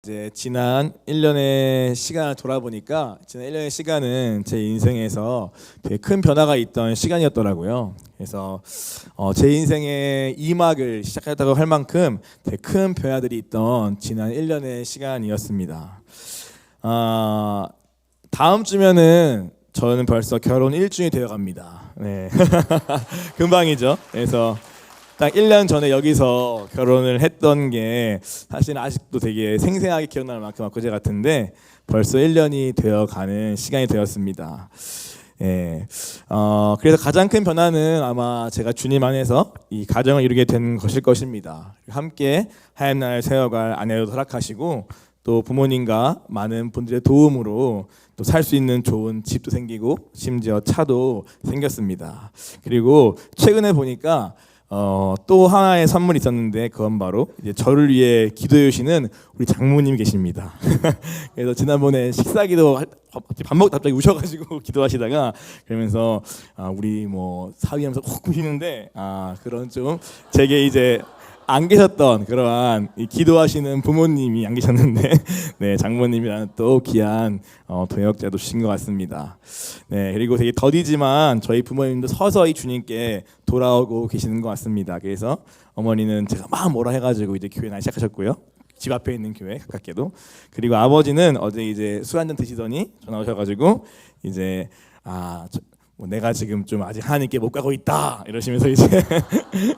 이제 지난 1년의 시간을 돌아보니까 지난 1년의 시간은 제 인생에서 되게 큰 변화가 있던 시간이었더라고요. 그래서 제 인생의 2막을 시작했다고 할 만큼 되게 큰 변화들이 있던 지난 1년의 시간이었습니다. 다음 주면은 저는 벌써 결혼 1주년이 되어 갑니다. 네. 금방이죠. 그래서 딱 1년 전에 여기서 결혼을 했던 게 사실 아직도 되게 생생하게 기억날 만큼 엊그제 같은데 벌써 1년이 되어가는 시간이 되었습니다. 예. 그래서 가장 큰 변화는 아마 제가 주님 안에서 이 가정을 이루게 된 것일 것입니다. 함께 하얀 날 세워갈 아내도 허락하시고 또 부모님과 많은 분들의 도움으로 또 살 수 있는 좋은 집도 생기고 심지어 차도 생겼습니다. 그리고 최근에 보니까 또 하나의 선물이 있었는데 그건 바로 이제 저를 위해 기도해 주시는 우리 장모님이 계십니다. 그래서 지난번에 식사기도 밥 먹고 갑자기 우셔가지고 기도하시다가 그러면서 우리 뭐 사위하면서 훅 우시는데 그런 좀 제게 이제 안 계셨던 그러한 기도하시는 부모님이 안 계셨는데 네, 장모님이라는 또 귀한 동역자도 주신 것 같습니다. 네, 그리고 되게 더디지만 저희 부모님도 서서히 주님께 돌아오고 계시는 것 같습니다. 그래서 어머니는 제가 막 뭐라 해가지고 이제 교회 나기 시작하셨고요. 집 앞에 있는 교회 가깝게도. 그리고 아버지는 어제 이제 술 한잔 드시더니 전화 오셔가지고 이제 뭐 내가 지금 좀 아직 하나님께 못 가고 있다 이러시면서 이제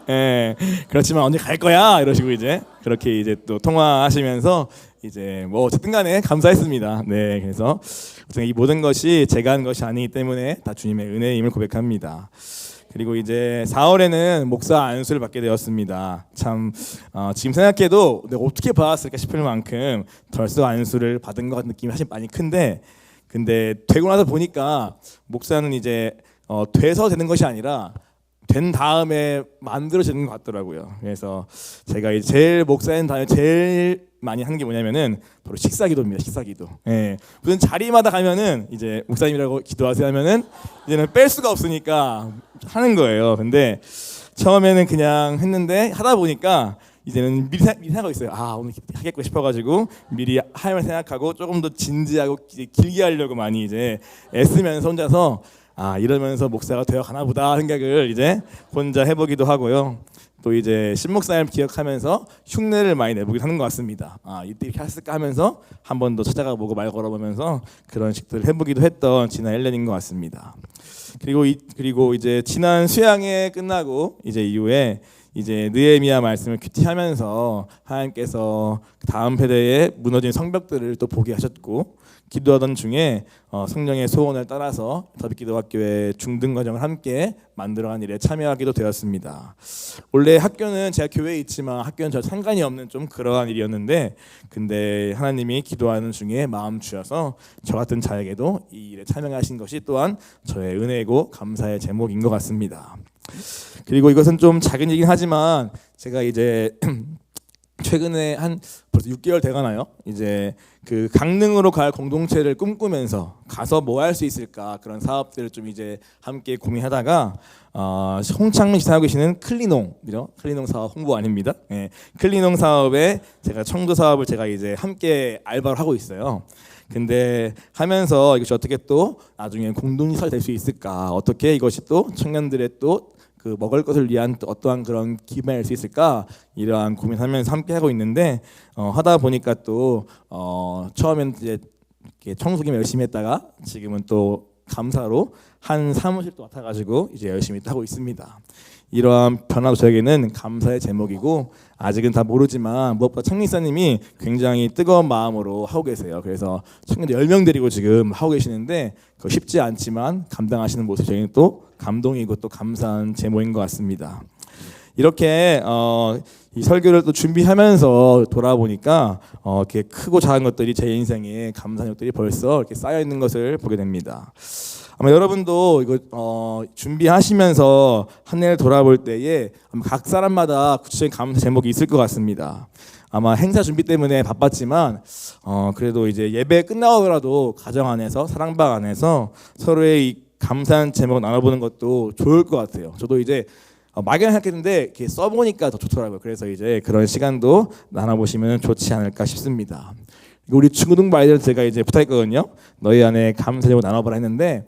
예, 그렇지만 언제 갈 거야 이러시고 이제 그렇게 이제 또 통화하시면서 이제 뭐 어쨌든 간에 감사했습니다. 네, 그래서 이 모든 것이 제가 한 것이 아니기 때문에 다 주님의 은혜임을 고백합니다. 그리고 이제 4월에는 목사 안수를 받게 되었습니다. 참 지금 생각해도 내가 어떻게 받았을까 싶을 만큼 벌써 안수를 받은 것 같은 느낌이 사실 많이 큰데 근데 되고 나서 보니까 목사는 이제 돼서 되는 것이 아니라 된 다음에 만들어지는 것 같더라고요. 그래서 제가 이제 제일 목사인 다음에 제일 많이 하는 게 뭐냐면은 바로 식사기도입니다. 식사기도. 예. 무슨 자리마다 가면은 이제 목사님이라고 기도하세요 하면은 이제는 뺄 수가 없으니까 하는 거예요. 근데 처음에는 그냥 했는데 하다 보니까 이제는 미리 생각하고 있어요. 오늘 하겠고 싶어가지고 미리 하면 생각하고 조금 더 진지하고 길게 하려고 많이 이제 애쓰면서 혼자서 이러면서 목사가 되어 가나 보다 생각을 이제 혼자 해보기도 하고요. 또 이제 신목사님 기억하면서 흉내를 많이 내보기도 하는 것 같습니다. 이때 이렇게 했을까 하면서 한 번 더 찾아가 보고 말 걸어보면서 그런 식들을 해보기도 했던 지난 1년인 것 같습니다. 그리고 이제 지난 수양회 끝나고 이제 이후에 이제 느헤미야 말씀을 큐티하면서 하나님께서 다음 세대에 무너진 성벽들을 또 보게 하셨고 기도하던 중에 성령의 소원을 따라서 더비기도학교의 중등 과정을 함께 만들어간 일에 참여하기도 되었습니다. 원래 학교는 제가 교회에 있지만 학교는 저 상관이 없는 좀 그러한 일이었는데 근데 하나님이 기도하는 중에 마음 주셔서 저 같은 자에게도 이 일에 참여하신 것이 또한 저의 은혜이고 감사의 제목인 것 같습니다. 그리고 이것은 좀 작은 얘기긴 하지만 제가 이제 최근에 한 벌써 6개월 돼가나요? 이제 그 강릉으로 갈 공동체를 꿈꾸면서 가서 뭐 할 수 있을까 그런 사업들을 좀 이제 함께 고민하다가 홍창민 지사하고 계시는 클리농이죠. 클리농 사업 홍보 아닙니다. 네, 클리농 사업에 제가 청도 사업을 제가 이제 함께 알바를 하고 있어요. 근데 하면서 이것이 어떻게 또 나중에 공동시설이 될 수 있을까? 어떻게 이것이 또 청년들의 또 그 먹을 것을 위한 또 어떠한 그런 기반이 될 수 있을까? 이러한 고민하면서 함께 하고 있는데 하다 보니까 또 처음엔 이제 청소기만 열심히 했다가 지금은 또 감사로 한 사무실도 맡아가지고 이제 열심히 하고 있습니다. 이러한 변화도 저에게는 감사의 제목이고 아직은 다 모르지만 무엇보다 창립사님이 굉장히 뜨거운 마음으로 하고 계세요. 그래서 청년들 10명 데리고 지금 하고 계시는데 그거 쉽지 않지만 감당하시는 모습이 저희는 또 감동이고 또 감사한 제목인 것 같습니다. 이렇게 이 설교를 또 준비하면서 돌아보니까 이렇게 크고 작은 것들이 제 인생에 감사한 것들이 벌써 이렇게 쌓여 있는 것을 보게 됩니다. 아마 여러분도 이거 준비하시면서 한 해를 돌아볼 때에 아마 각 사람마다 구체적인 감사 제목이 있을 것 같습니다. 아마 행사 준비 때문에 바빴지만 그래도 이제 예배 끝나고라도 가정 안에서 사랑방 안에서 서로의 이 감사한 제목을 나눠보는 것도 좋을 것 같아요. 저도 이제 막연히 생각했는데 이렇게 써보니까 더 좋더라고요. 그래서 이제 그런 시간도 나눠보시면 좋지 않을까 싶습니다. 우리 중고등부 아이들한테 제가 이제 부탁했거든요. 너희 안에 감사 제목 나눠보라 했는데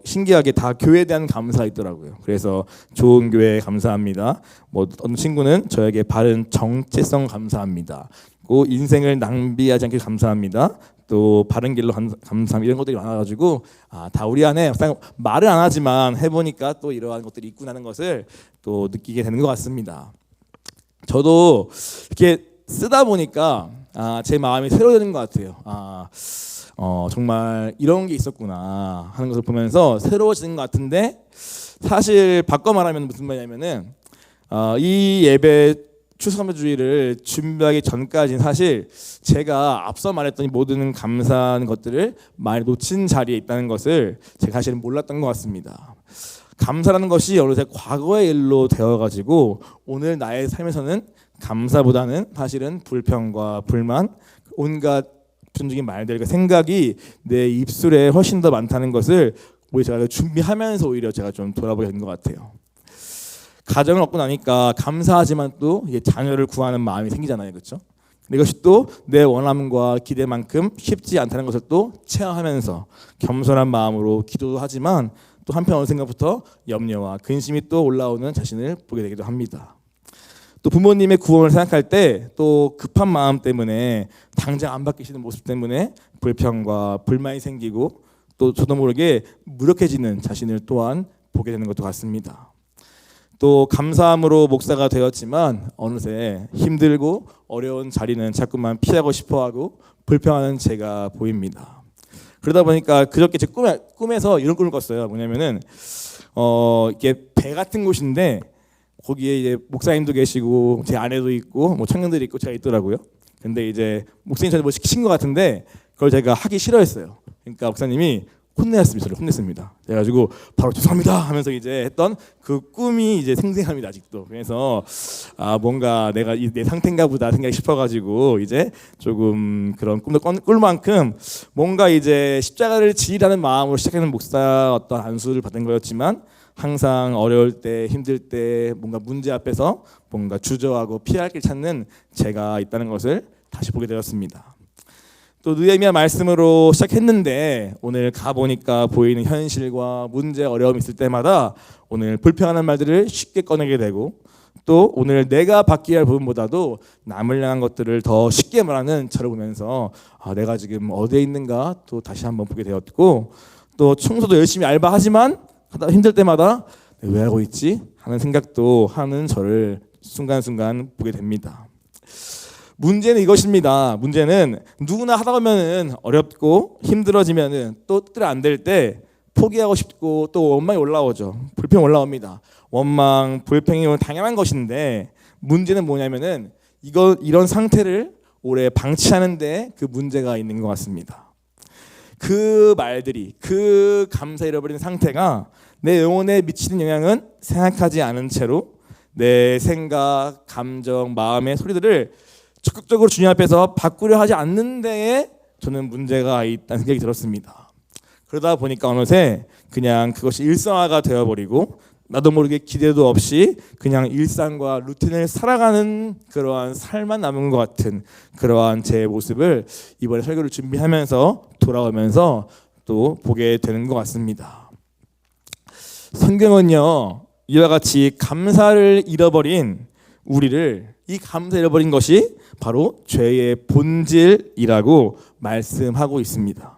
신기하게 다 교회에 대한 감사가 있더라고요. 그래서 좋은 교회 감사합니다. 뭐 어떤 친구는 저에게 바른 정체성 감사합니다. 또 인생을 낭비하지 않게 감사합니다. 또 바른 길로 감사합니다. 이런 것들이 많아가지고 다 우리 안에 말을 안 하지만 해보니까 또 이러한 것들이 있구나는 것을 또 느끼게 되는 것 같습니다. 저도 이렇게 쓰다 보니까 제 마음이 새로워지는 것 같아요. 정말 이런 게 있었구나 하는 것을 보면서 새로워지는 것 같은데, 사실 바꿔 말하면 무슨 말이냐면은 이 예배 추수감사주의를 준비하기 전까지는 사실 제가 앞서 말했던 모든 감사하는 것들을 많이 놓친 자리에 있다는 것을 제가 사실은 몰랐던 것 같습니다. 감사라는 것이 어느새 과거의 일로 되어가지고 오늘 나의 삶에서는 감사보다는 사실은 불평과 불만, 온갖 부정적인 말들과 생각이 내 입술에 훨씬 더 많다는 것을 오히려 제가 준비하면서 오히려 제가 좀 돌아보게 된 것 같아요. 가정을 얻고 나니까 감사하지만 또 이게 자녀를 구하는 마음이 생기잖아요, 그렇죠? 이것이 또 내 원함과 기대만큼 쉽지 않다는 것을 또 체험하면서 겸손한 마음으로 기도도 하지만 또 한편 어느 생각부터 염려와 근심이 또 올라오는 자신을 보게 되기도 합니다. 또 부모님의 구원을 생각할 때 또 급한 마음 때문에 당장 안 바뀌시는 모습 때문에 불평과 불만이 생기고 또 저도 모르게 무력해지는 자신을 또한 보게 되는 것도 같습니다. 또 감사함으로 목사가 되었지만 어느새 힘들고 어려운 자리는 자꾸만 피하고 싶어하고 불평하는 제가 보입니다. 그러다 보니까 그저께 제 꿈에서 이런 꿈을 꿨어요. 뭐냐면은 이게 배 같은 곳인데 거기에 이제 목사님도 계시고 제 아내도 있고 뭐 청년들이 있고 제가 있더라고요. 근데 이제 목사님 저한테 뭐 시킨 것 같은데 그걸 제가 하기 싫어했어요. 그러니까 목사님이 혼냈습니다. 그래가지고 바로 죄송합니다 하면서 이제 했던 그 꿈이 이제 생생합니다, 아직도. 그래서 뭔가 내가 내 상태인가 보다 생각이 싶어가지고 이제 조금 그런 꿈도 꿀 만큼 뭔가 이제 십자가를 지으라는 마음으로 시작하는 목사 어떤 안수를 받은 거였지만 항상 어려울 때, 힘들 때, 뭔가 문제 앞에서 뭔가 주저하고 피할 길 찾는 제가 있다는 것을 다시 보게 되었습니다. 또 느헤미야 말씀으로 시작했는데 오늘 가보니까 보이는 현실과 문제, 어려움이 있을 때마다 오늘 불평하는 말들을 쉽게 꺼내게 되고 또 오늘 내가 받기야 할 부분보다도 남을 향한 것들을 더 쉽게 말하는 저를 보면서 내가 지금 어디에 있는가 또 다시 한번 보게 되었고, 또 청소도 열심히 알바하지만 하다 힘들 때마다 왜 하고 있지? 하는 생각도 하는 저를 순간순간 보게 됩니다. 문제는 이것입니다. 문제는 누구나 하다 보면은 어렵고 힘들어지면은 또 뜻대로 안 될 때 포기하고 싶고 또 원망이 올라오죠. 불평이 올라옵니다. 원망, 불평이 당연한 것인데 문제는 뭐냐면은 이런 상태를 오래 방치하는데 그 문제가 있는 것 같습니다. 그 말들이, 그 감사 잃어버린 상태가 내 영혼에 미치는 영향은 생각하지 않은 채로 내 생각, 감정, 마음의 소리들을 적극적으로 주님 앞에서 바꾸려 하지 않는 데에 저는 문제가 있다는 생각이 들었습니다. 그러다 보니까 어느새 그냥 그것이 일상화가 되어버리고 나도 모르게 기대도 없이 그냥 일상과 루틴을 살아가는 그러한 삶만 남은 것 같은 그러한 제 모습을 이번에 설교를 준비하면서 돌아오면서 또 보게 되는 것 같습니다. 성경은요, 이와 같이 감사를 잃어버린 우리를, 이 감사 잃어버린 것이 바로 죄의 본질이라고 말씀하고 있습니다.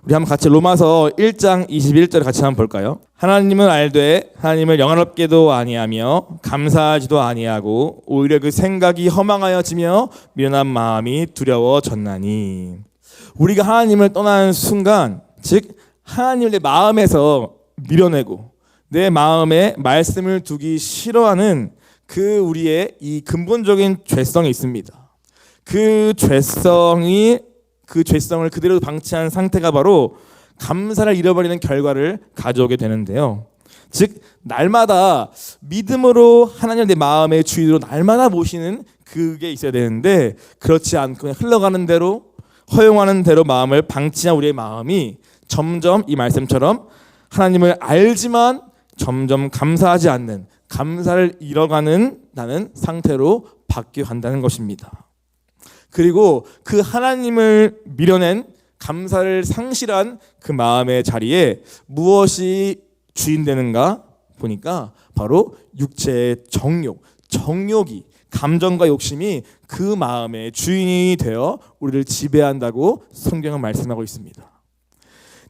우리 한번 같이 로마서 1장 21절 같이 한번 볼까요? 하나님을 알되 하나님을 영화롭게도 아니하며 감사하지도 아니하고 오히려 그 생각이 허망하여지며 미련한 마음이 두려워졌나니. 우리가 하나님을 떠나는 순간, 즉 하나님을 내 마음에서 밀어내고 내 마음에 말씀을 두기 싫어하는 그 우리의 이 근본적인 죄성이 있습니다. 그 죄성을 그대로 방치한 상태가 바로 감사를 잃어버리는 결과를 가져오게 되는데요. 즉 날마다 믿음으로 하나님을 내 마음의 주인으로 날마다 모시는 그게 있어야 되는데 그렇지 않고 그냥 흘러가는 대로 허용하는 대로 마음을 방치한 우리의 마음이 점점 이 말씀처럼 하나님을 알지만 점점 감사하지 않는, 감사를 잃어가는 나는 상태로 바뀌어 간다는 것입니다. 그리고 그 하나님을 밀어낸 감사를 상실한 그 마음의 자리에 무엇이 주인되는가 보니까 바로 육체의 정욕이 감정과 욕심이 그 마음의 주인이 되어 우리를 지배한다고 성경은 말씀하고 있습니다.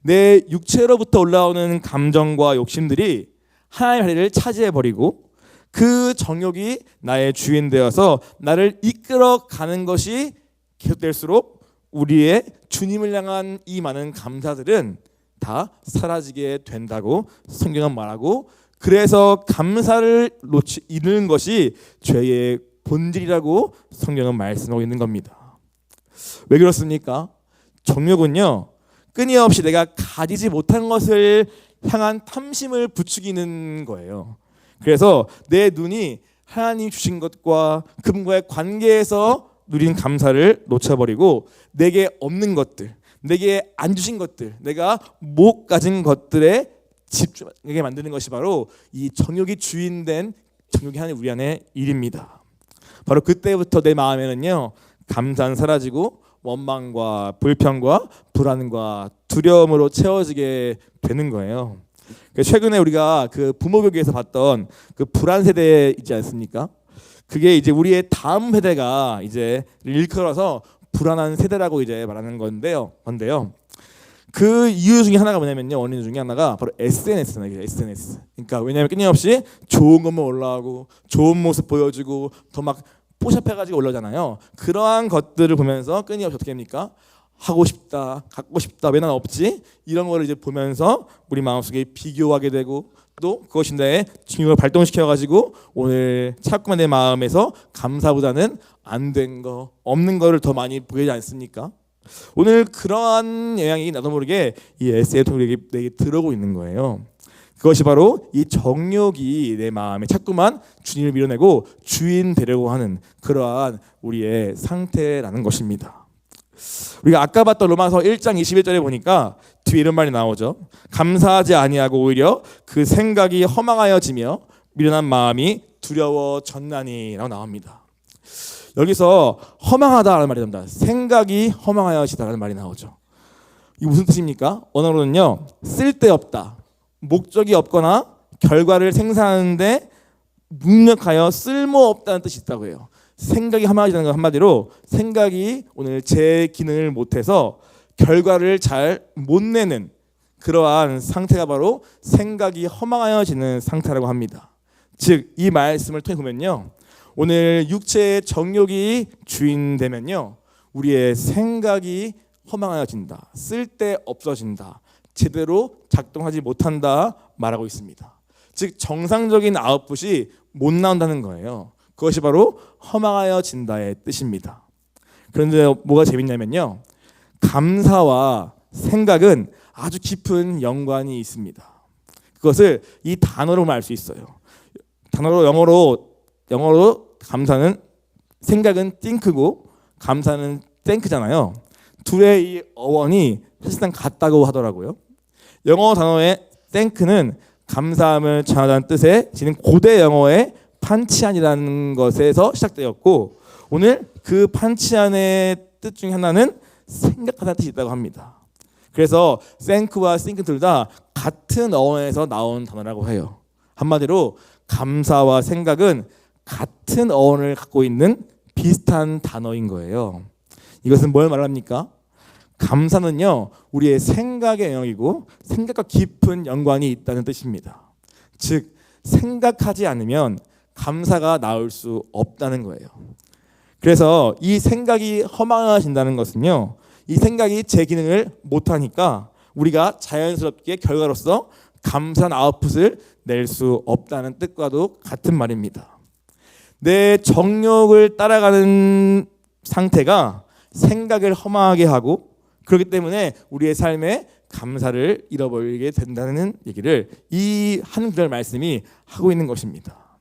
내 육체로부터 올라오는 감정과 욕심들이 하나님의 자리를 차지해버리고 그 정욕이 나의 주인 되어서 나를 이끌어가는 것이 계속될수록 우리의 주님을 향한 이 많은 감사들은 다 사라지게 된다고 성경은 말하고, 그래서 감사를 잃는 것이 죄의 본질이라고 성경은 말씀하고 있는 겁니다. 왜 그렇습니까? 정욕은요, 끊임없이 내가 가지지 못한 것을 향한 탐심을 부추기는 거예요. 그래서 내 눈이 하나님 주신 것과 그분과의 관계에서 누린 감사를 놓쳐버리고 내게 없는 것들, 내게 안 주신 것들, 내가 못 가진 것들에 집중하게 만드는 것이 바로 이 정욕이 주인된 정욕이 하는 우리 안의 일입니다. 바로 그때부터 내 마음에는요, 감사는 사라지고 원망과 불평과 불안과 두려움으로 채워지게 되는 거예요. 최근에 우리가 그 부모교육에서 봤던 그 불안 세대 있지 않습니까? 그게 이제 우리의 다음 세대가 이제 일컬어서 불안한 세대라고 이제 말하는 건데요. 그 이유 중에 하나가 뭐냐면요, 원인 중에 하나가 바로 SNS잖아요. SNS. 그러니까 왜냐하면 끊임없이 좋은 것만 올라오고 좋은 모습 보여주고 더 막 포샵해가지고 올라오잖아요. 그러한 것들을 보면서 끊임없이 어떻게 합니까? 하고 싶다, 갖고 싶다, 왜 난 없지? 이런 거를 이제 보면서 우리 마음속에 비교하게 되고, 또 그것이 내 정욕을 발동시켜가지고 오늘 자꾸만 내 마음에서 감사보다는 안 된 거, 없는 거를 더 많이 보게 되지 않습니까? 오늘 그러한 영향이 나도 모르게 이 에세이에 내게 들어오고 있는 거예요. 그것이 바로 이 정욕이 내 마음에 자꾸만 주님을 밀어내고 주인 되려고 하는 그러한 우리의 상태라는 것입니다. 우리가 아까 봤던 로마서 1장 21절에 보니까 뒤에 이런 말이 나오죠. 감사하지 아니하고 오히려 그 생각이 허망하여지며 미련한 마음이 두려워졌나니 라고 나옵니다. 여기서 허망하다라는 말이 나옵니다. 생각이 허망하여지다라는 말이 나오죠. 이게 무슨 뜻입니까? 언어로는요, 쓸데없다, 목적이 없거나 결과를 생산하는데 무력하여 쓸모없다는 뜻이 있다고 해요. 생각이 허망해지는 건 한마디로 생각이 오늘 제 기능을 못해서 결과를 잘 못 내는 그러한 상태가 바로 생각이 허망하여지는 상태라고 합니다. 즉 이 말씀을 통해 보면요, 오늘 육체의 정욕이 주인 되면요, 우리의 생각이 허망하여진다, 쓸데없어진다, 제대로 작동하지 못한다 말하고 있습니다. 즉 정상적인 아웃풋이 못 나온다는 거예요. 그것이 바로 허망하여진다의 뜻입니다. 그런데 뭐가 재밌냐면요, 감사와 생각은 아주 깊은 연관이 있습니다. 그것을 이 단어로 알 수 있어요. 단어로 영어로 감사는, 생각은 think고 감사는 think잖아요. 둘의 이 어원이 사실상 같다고 하더라고요. 영어 단어의 think는 감사함을 전하다는 뜻의 지금 고대 영어의 판치안이라는 것에서 시작되었고, 오늘 그 판치안의 뜻 중에 하나는 생각하다는 뜻이 있다고 합니다. 그래서 thank와 think 둘 다 같은 어원에서 나온 단어라고 해요. 한마디로 감사와 생각은 같은 어원을 갖고 있는 비슷한 단어인 거예요. 이것은 뭘 말합니까? 감사는요, 우리의 생각의 영역이고 생각과 깊은 연관이 있다는 뜻입니다. 즉 생각하지 않으면 감사가 나올 수 없다는 거예요. 그래서 이 생각이 허망해진다는 것은요, 이 생각이 제 기능을 못하니까 우리가 자연스럽게 결과로서 감사한 아웃풋을 낼 수 없다는 뜻과도 같은 말입니다. 내 정욕을 따라가는 상태가 생각을 허망하게 하고, 그렇기 때문에 우리의 삶에 감사를 잃어버리게 된다는 얘기를 이 한 구절 말씀이 하고 있는 것입니다.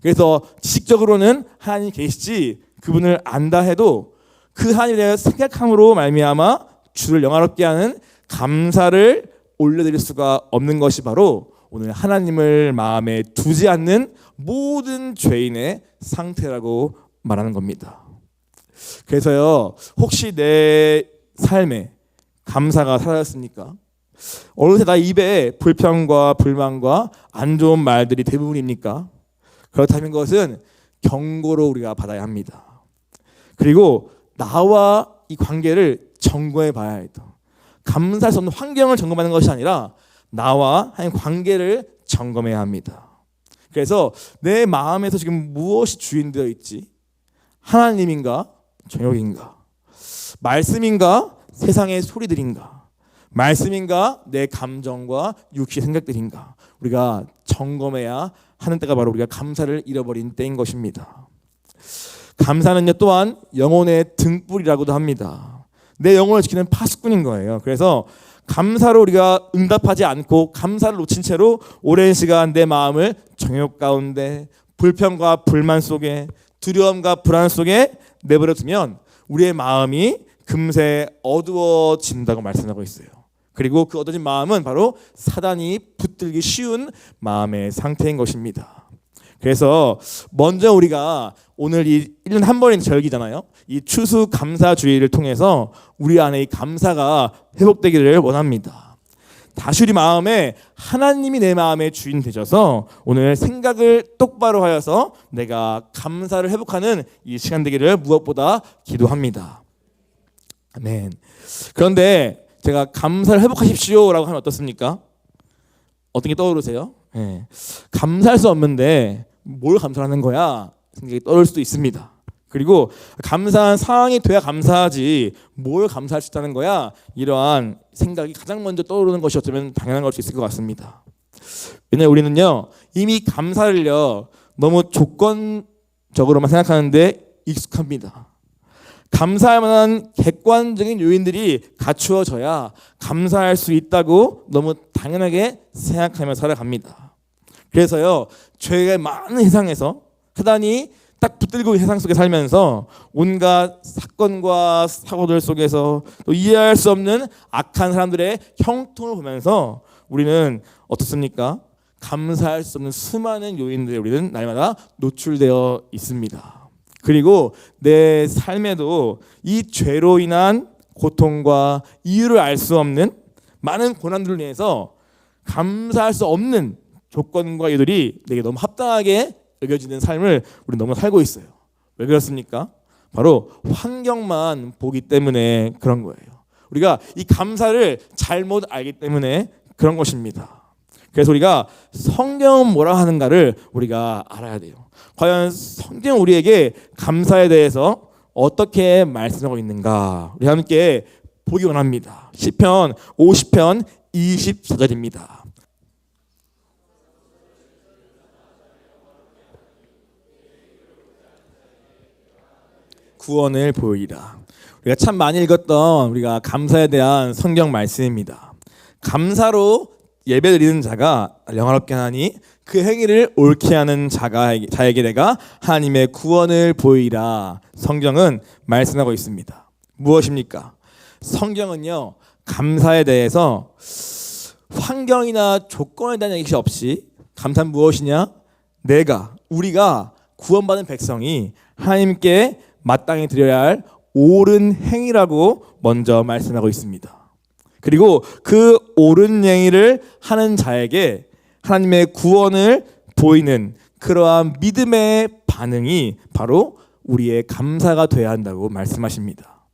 그래서 지식적으로는 하나님 계시지 그분을 안다 해도 그 하나님에 대해 생각함으로 말미암아 주를 영화롭게 하는 감사를 올려드릴 수가 없는 것이 바로 오늘 하나님을 마음에 두지 않는 모든 죄인의 상태라고 말하는 겁니다. 그래서요, 혹시 내 삶에 감사가 사라졌습니까? 어느새 나 입에 불평과 불만과 안 좋은 말들이 대부분입니까? 그렇다면 그것은 경고로 우리가 받아야 합니다. 그리고 나와 이 관계를 점검해 봐야 해요. 감사할 수 없는 환경을 점검하는 것이 아니라 나와 하나님 관계를 점검해야 합니다. 그래서 내 마음에서 지금 무엇이 주인되어 있지? 하나님인가? 정욕인가? 말씀인가? 세상의 소리들인가? 말씀인가? 내 감정과 육신의 생각들인가? 우리가 점검해야 하는 때가 바로 우리가 감사를 잃어버린 때인 것입니다. 감사는요, 또한 영혼의 등불이라고도 합니다. 내 영혼을 지키는 파수꾼인 거예요. 그래서 감사로 우리가 응답하지 않고 감사를 놓친 채로 오랜 시간 내 마음을 정욕 가운데, 불평과 불만 속에, 두려움과 불안 속에 내버려 두면 우리의 마음이 금세 어두워진다고 말씀하고 있어요. 그리고 그 어두워진 마음은 바로 사단이 붙들기 쉬운 마음의 상태인 것입니다. 그래서 먼저 우리가 오늘 이 1년 한 번인 절기잖아요. 이 추수감사주의를 통해서 우리 안에 이 감사가 회복되기를 원합니다. 다시 우리 마음에 하나님이 내 마음의 주인 되셔서 오늘 생각을 똑바로 하여서 내가 감사를 회복하는 이 시간 되기를 무엇보다 기도합니다. 아멘. 그런데 제가 감사를 회복하십시오라고 하면 어떻습니까? 어떤 게 떠오르세요? 네. 감사할 수 없는데 뭘 감사하는 거야? 생각이 떠올 수도 있습니다. 그리고 감사한 상황이 돼야 감사하지 뭘 감사할 수 있다는 거야? 이러한 생각이 가장 먼저 떠오르는 것이 어쩌면 당연한 걸 수 있을 것 같습니다. 왜냐하면 우리는요, 이미 감사를요 너무 조건적으로만 생각하는데 익숙합니다. 감사할 만한 객관적인 요인들이 갖추어져야 감사할 수 있다고 너무 당연하게 생각하며 살아갑니다. 그래서요, 죄의 많은 세상에서 사단이 딱 붙들고 세상 속에 살면서 온갖 사건과 사고들 속에서 또 이해할 수 없는 악한 사람들의 형통을 보면서 우리는 어떻습니까? 감사할 수 없는 수많은 요인들에 우리는 날마다 노출되어 있습니다. 그리고 내 삶에도 이 죄로 인한 고통과 이유를 알 수 없는 많은 고난들을 인해서 감사할 수 없는 조건과 이유들이 내게 너무 합당하게 여겨지는 삶을 우리 너무 살고 있어요. 왜 그렇습니까? 바로 환경만 보기 때문에 그런 거예요. 우리가 이 감사를 잘못 알기 때문에 그런 것입니다. 그래서 우리가 성경은 뭐라 하는가를 우리가 알아야 돼요. 과연 성경은 우리에게 감사에 대해서 어떻게 말씀하고 있는가, 우리 함께 보기 원합니다. 시편 50편 24절입니다. 구원을 보이라. 우리가 참 많이 읽었던 우리가 감사에 대한 성경 말씀입니다. 감사로 예배드리는 자가 영화롭게 하니 그 행위를 옳게 하는 자에게 내가 하나님의 구원을 보이라. 성경은 말씀하고 있습니다. 무엇입니까? 성경은요, 감사에 대해서 환경이나 조건에 대한 얘기 없이 감사는 무엇이냐? 우리가 구원받은 백성이 하나님께 마땅히 드려야 할 옳은 행위라고 먼저 말씀하고 있습니다. 그리고 그 옳은 행위를 하는 자에게 하나님의 구원을 보이는 그러한 믿음의 반응이 바로 우리의 감사가 되어야 한다고 말씀하십니다.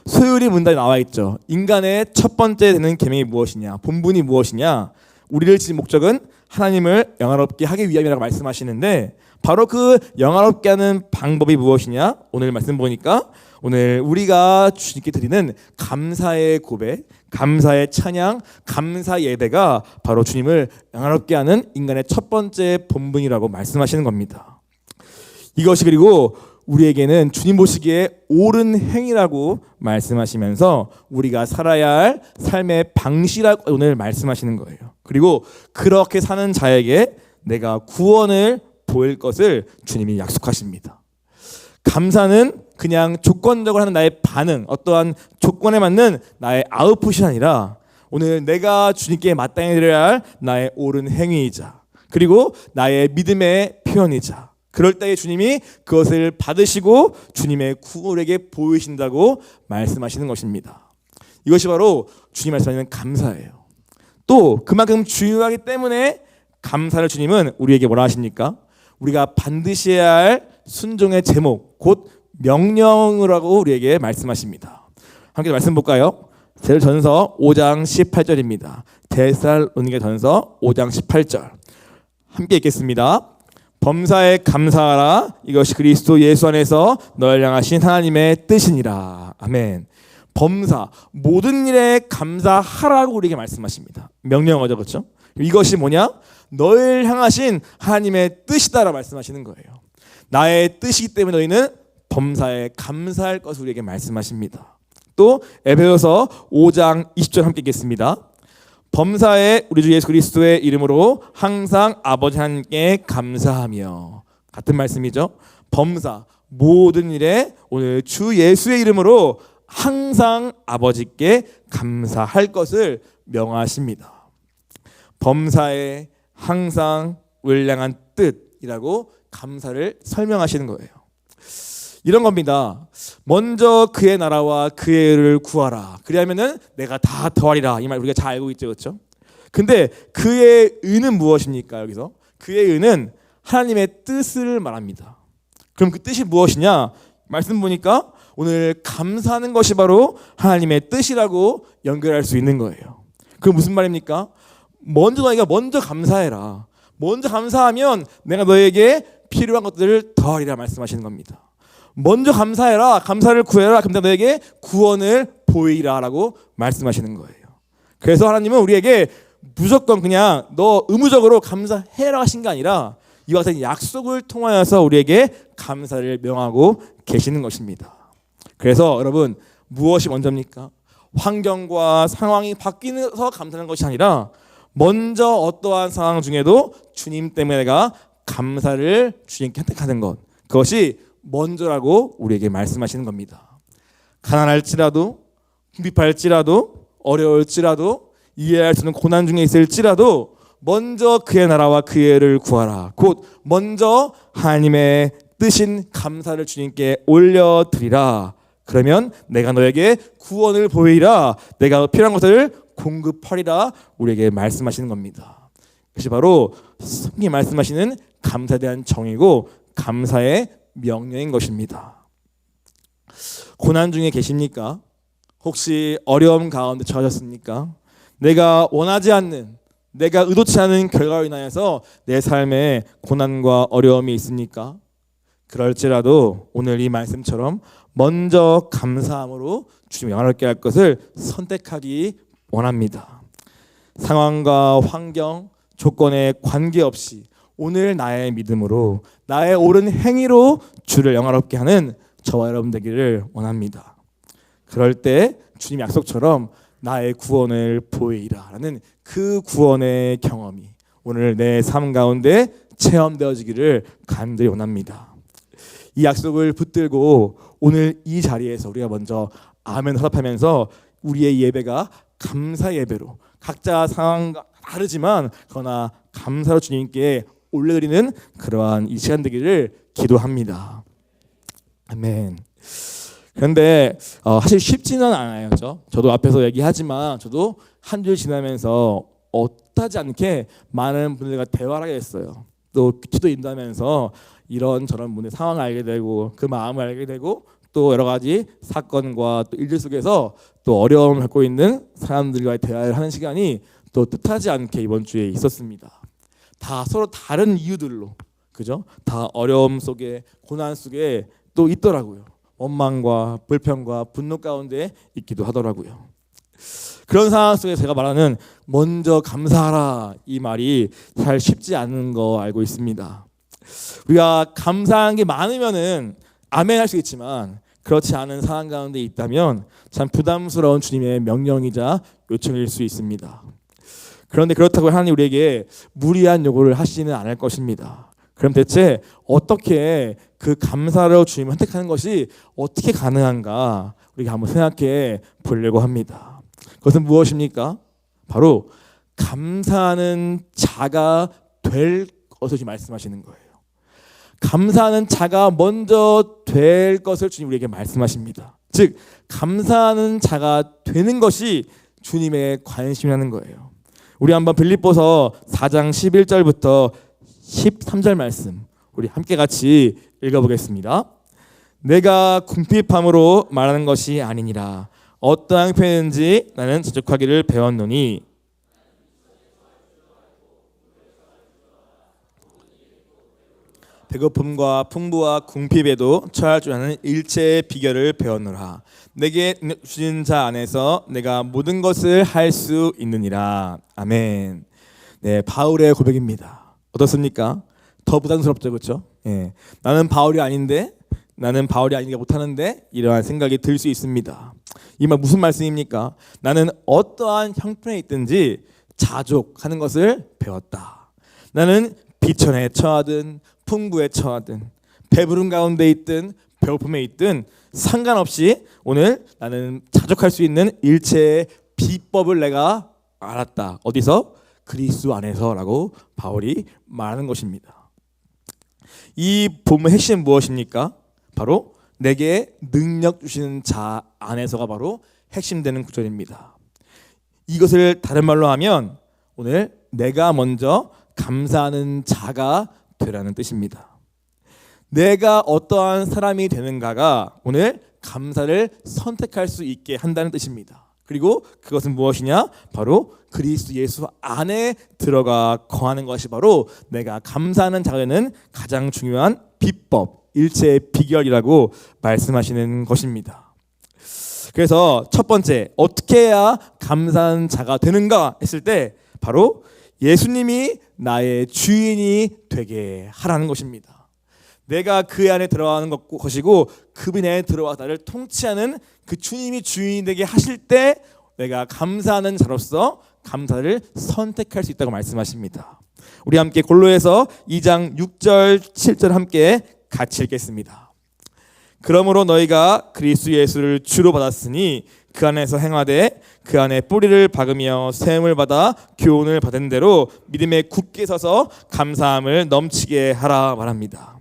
소유리 문답에 나와 있죠. 인간의 첫 번째 되는 계명이 무엇이냐, 본분이 무엇이냐, 우리를 지은 목적은 하나님을 영화롭게 하기 위함이라고 말씀하시는데, 바로 그 영화롭게 하는 방법이 무엇이냐? 오늘 말씀 보니까 오늘 우리가 주님께 드리는 감사의 고백, 감사의 찬양, 감사 예배가 바로 주님을 영화롭게 하는 인간의 첫 번째 본분이라고 말씀하시는 겁니다. 이것이 그리고 우리에게는 주님 보시기에 옳은 행위라고 말씀하시면서 우리가 살아야 할 삶의 방식이라고 오늘 말씀하시는 거예요. 그리고 그렇게 사는 자에게 내가 구원을 보일 것을 주님이 약속하십니다. 감사는 그냥 조건적으로 하는 나의 반응, 어떠한 조건에 맞는 나의 아웃풋이 아니라 오늘 내가 주님께 마땅히 드려야 할 나의 옳은 행위이자 그리고 나의 믿음의 표현이자 그럴 때에 주님이 그것을 받으시고 주님의 구원에게 보이신다고 말씀하시는 것입니다. 이것이 바로 주님 말씀하시는 감사예요. 또 그만큼 중요하기 때문에 감사를 주님은 우리에게 뭐라 하십니까? 우리가 반드시 해야 할 순종의 제목, 곧 명령이라고 우리에게 말씀하십니다. 함께 말씀 볼까요? 데살로니가전서 5장 18절입니다. 데살로니가전서 5장 18절 함께 읽겠습니다. 범사에 감사하라. 이것이 그리스도 예수 안에서 너를 향하신 하나님의 뜻이니라. 아멘. 범사, 모든 일에 감사하라고 우리에게 말씀하십니다. 명령어죠, 그렇죠? 이것이 뭐냐? 너를 향하신 하나님의 뜻이다라고 말씀하시는 거예요. 나의 뜻이기 때문에 너희는 범사에 감사할 것을 우리에게 말씀하십니다. 또 에베소서 5장 20절 함께 읽겠습니다. 범사에 우리 주 예수 그리스도의 이름으로 항상 아버지 하나님께 감사하며. 같은 말씀이죠. 범사, 모든 일에 오늘 주 예수의 이름으로 항상 아버지께 감사할 것을 명하십니다. 범사에 항상 우리를 향한 뜻이라고 감사를 설명하시는 거예요. 이런 겁니다. 먼저 그의 나라와 그의 의를 구하라. 그리하면은 내가 다 더하리라. 이 말 우리가 잘 알고 있죠, 그렇죠? 근데 그의 의는 무엇입니까? 여기서 그의 의는 하나님의 뜻을 말합니다. 그럼 그 뜻이 무엇이냐? 말씀 보니까 오늘 감사하는 것이 바로 하나님의 뜻이라고 연결할 수 있는 거예요. 그 무슨 말입니까? 먼저 너희가 먼저 감사해라. 먼저 감사하면 내가 너에게 필요한 것들을 더하리라 말씀하시는 겁니다. 먼저 감사해라. 감사를 구해라. 그럼 내가 너에게 구원을 보이라 라고 말씀하시는 거예요. 그래서 하나님은 우리에게 무조건 그냥 너 의무적으로 감사해라 하신 게 아니라 이와 같은 약속을 통하여서 우리에게 감사를 명하고 계시는 것입니다. 그래서 여러분 무엇이 먼저입니까? 환경과 상황이 바뀌어서 감사하는 것이 아니라 먼저 어떠한 상황 중에도 주님 때문에 내가 감사를 주님께 선택하는 것, 그것이 먼저라고 우리에게 말씀하시는 겁니다. 가난할지라도 궁핍할지라도 어려울지라도 이해할 수 없는 고난 중에 있을지라도 먼저 그의 나라와 그의 의를 구하라. 곧 먼저 하나님의 뜻인 감사를 주님께 올려드리라. 그러면 내가 너에게 구원을 보이라. 내가 필요한 것을 공급하리라. 우리에게 말씀하시는 겁니다. 그것이 바로 성경이 말씀하시는 감사에 대한 정의고 감사의 명령인 것입니다. 고난 중에 계십니까? 혹시 어려움 가운데 처하셨습니까? 내가 원하지 않는, 내가 의도치 않은 결과로 인하여서 내 삶에 고난과 어려움이 있습니까? 그럴지라도 오늘 이 말씀처럼 먼저 감사함으로 주님 영화롭게 할 것을 선택하기 원합니다. 상황과 환경, 조건에 관계없이 오늘 나의 믿음으로 나의 옳은 행위로 주를 영화롭게 하는 저와 여러분 되기를 원합니다. 그럴 때 주님 약속처럼 나의 구원을 보이라 라는 그 구원의 경험이 오늘 내 삶 가운데 체험되어지기를 간절히 원합니다. 이 약속을 붙들고 오늘 이 자리에서 우리가 먼저 아멘 화답하면서 우리의 예배가 감사 예배로 각자 상황과 다르지만 그러나 감사로 주님께 올려드리는 그러한 이 시간 되기를 기도합니다. 아멘. 그런데 사실 쉽지는 않아요. 저도 앞에서 얘기하지만 저도 한 주 지나면서 어떠하지 않게 많은 분들과 대화를 하게 됐어요. 또 기도 인도하면서 이런저런 분의 상황을 알게 되고 그 마음을 알게 되고 또 여러 가지 사건과 또 일들 속에서 또 어려움을 갖고 있는 사람들과의 대화를 하는 시간이 또 뜻하지 않게 이번 주에 있었습니다. 다 서로 다른 이유들로, 그죠? 다 어려움 속에 고난 속에 또 있더라고요. 원망과 불평과 분노 가운데 있기도 하더라고요. 그런 상황 속에 제가 말하는 먼저 감사하라 이 말이 잘 쉽지 않은 거 알고 있습니다. 우리가 감사한 게 많으면은 아멘 할 수 있지만 그렇지 않은 상황 가운데 있다면 참 부담스러운 주님의 명령이자 요청일 수 있습니다. 그런데 그렇다고 하나님 우리에게 무리한 요구를 하시지는 않을 것입니다. 그럼 대체 어떻게 그 감사로 주님을 선택하는 것이 어떻게 가능한가 우리가 한번 생각해 보려고 합니다. 그것은 무엇입니까? 바로 감사하는 자가 될 것을 지금 말씀하시는 거예요. 감사하는 자가 먼저 될 것을 주님 우리에게 말씀하십니다. 즉 감사하는 자가 되는 것이 주님의 관심이라는 거예요. 우리 한번 빌립보서 4장 11절부터 13절 말씀 우리 함께 같이 읽어보겠습니다. 내가 궁핍함으로 말하는 것이 아니니라. 어떠한 표현인지 나는 저축하기를 배웠노니 배고픔과 풍부와 궁핍에도 처할 줄 아는 일체의 비결을 배웠노라. 내게 주신 자 안에서 내가 모든 것을 할 수 있느니라. 아멘. 네, 바울의 고백입니다. 어떻습니까? 더 부담스럽죠, 그렇죠? 예, 나는 바울이 아닌데, 나는 바울이 아니니까 못하는데 이러한 생각이 들 수 있습니다. 이 말 무슨 말씀입니까? 나는 어떠한 형편에 있든지 자족하는 것을 배웠다. 나는 비천에 처하든 풍부에 처하든 배부른 가운데 있든 배고픔에 있든 상관없이 오늘 나는 자족할 수 있는 일체의 비법을 내가 알았다. 어디서? 그리스도 안에서라고 바울이 말하는 것입니다. 이 본문의 핵심은 무엇입니까? 바로 내게 능력 주시는 자 안에서가 바로 핵심되는 구절입니다. 이것을 다른 말로 하면 오늘 내가 먼저 감사하는 자가 되라는 뜻입니다. 내가 어떠한 사람이 되는가가 오늘 감사를 선택할 수 있게 한다는 뜻입니다. 그리고 그것은 무엇이냐? 바로 그리스도 예수 안에 들어가 거하는 것이 바로 내가 감사하는 자가 되는 가장 중요한 비법, 일체의 비결이라고 말씀하시는 것입니다. 그래서 첫 번째, 어떻게 해야 감사하는 자가 되는가 했을 때 바로 예수님이 나의 주인이 되게 하라는 것입니다. 내가 그 안에 들어가는 것이고 그분 안에 들어와 나를 통치하는 그 주님이 주인이 되게 하실 때 내가 감사하는 자로서 감사를 선택할 수 있다고 말씀하십니다. 우리 함께 골로새서 2장 6절 7절 함께 같이 읽겠습니다. 그러므로 너희가 그리스도 예수를 주로 받았으니 그 안에서 행하되 그 안에 뿌리를 박으며 세움을 받아 교훈을 받은 대로 믿음에 굳게 서서 감사함을 넘치게 하라 말합니다.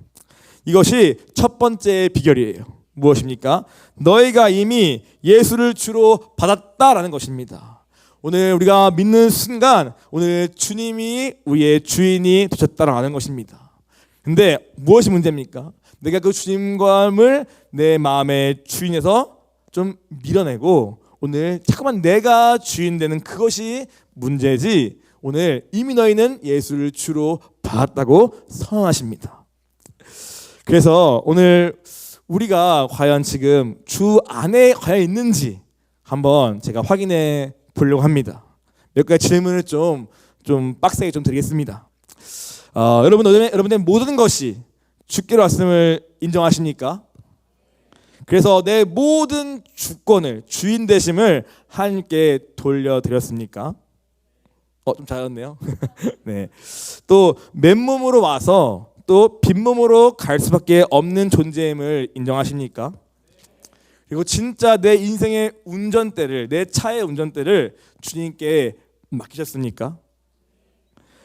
이것이 첫 번째 비결이에요. 무엇입니까? 너희가 이미 예수를 주로 받았다라는 것입니다. 오늘 우리가 믿는 순간 오늘 주님이 우리의 주인이 되셨다라는 것입니다. 근데 무엇이 문제입니까? 내가 그 주님감을 내 마음의 주인에서 좀 밀어내고 오늘 잠깐만 내가 주인 되는 그것이 문제지 오늘 이미 너희는 예수를 주로 받았다고 선언하십니다. 그래서 오늘 우리가 과연 지금 주 안에 과연 있는지 한번 제가 확인해 보려고 합니다. 몇 가지 질문을 좀 빡세게 좀 드리겠습니다. 여러분들 모든 것이 주께로 왔음을 인정하십니까? 그래서 내 모든 주권을 주인 되심을 하나님께 돌려드렸습니까? 좀 잘했네요. 네. 또 맨몸으로 와서 또 빈몸으로 갈 수밖에 없는 존재임을 인정하십니까? 그리고 진짜 내 인생의 운전대를 내 차의 운전대를 주님께 맡기셨습니까?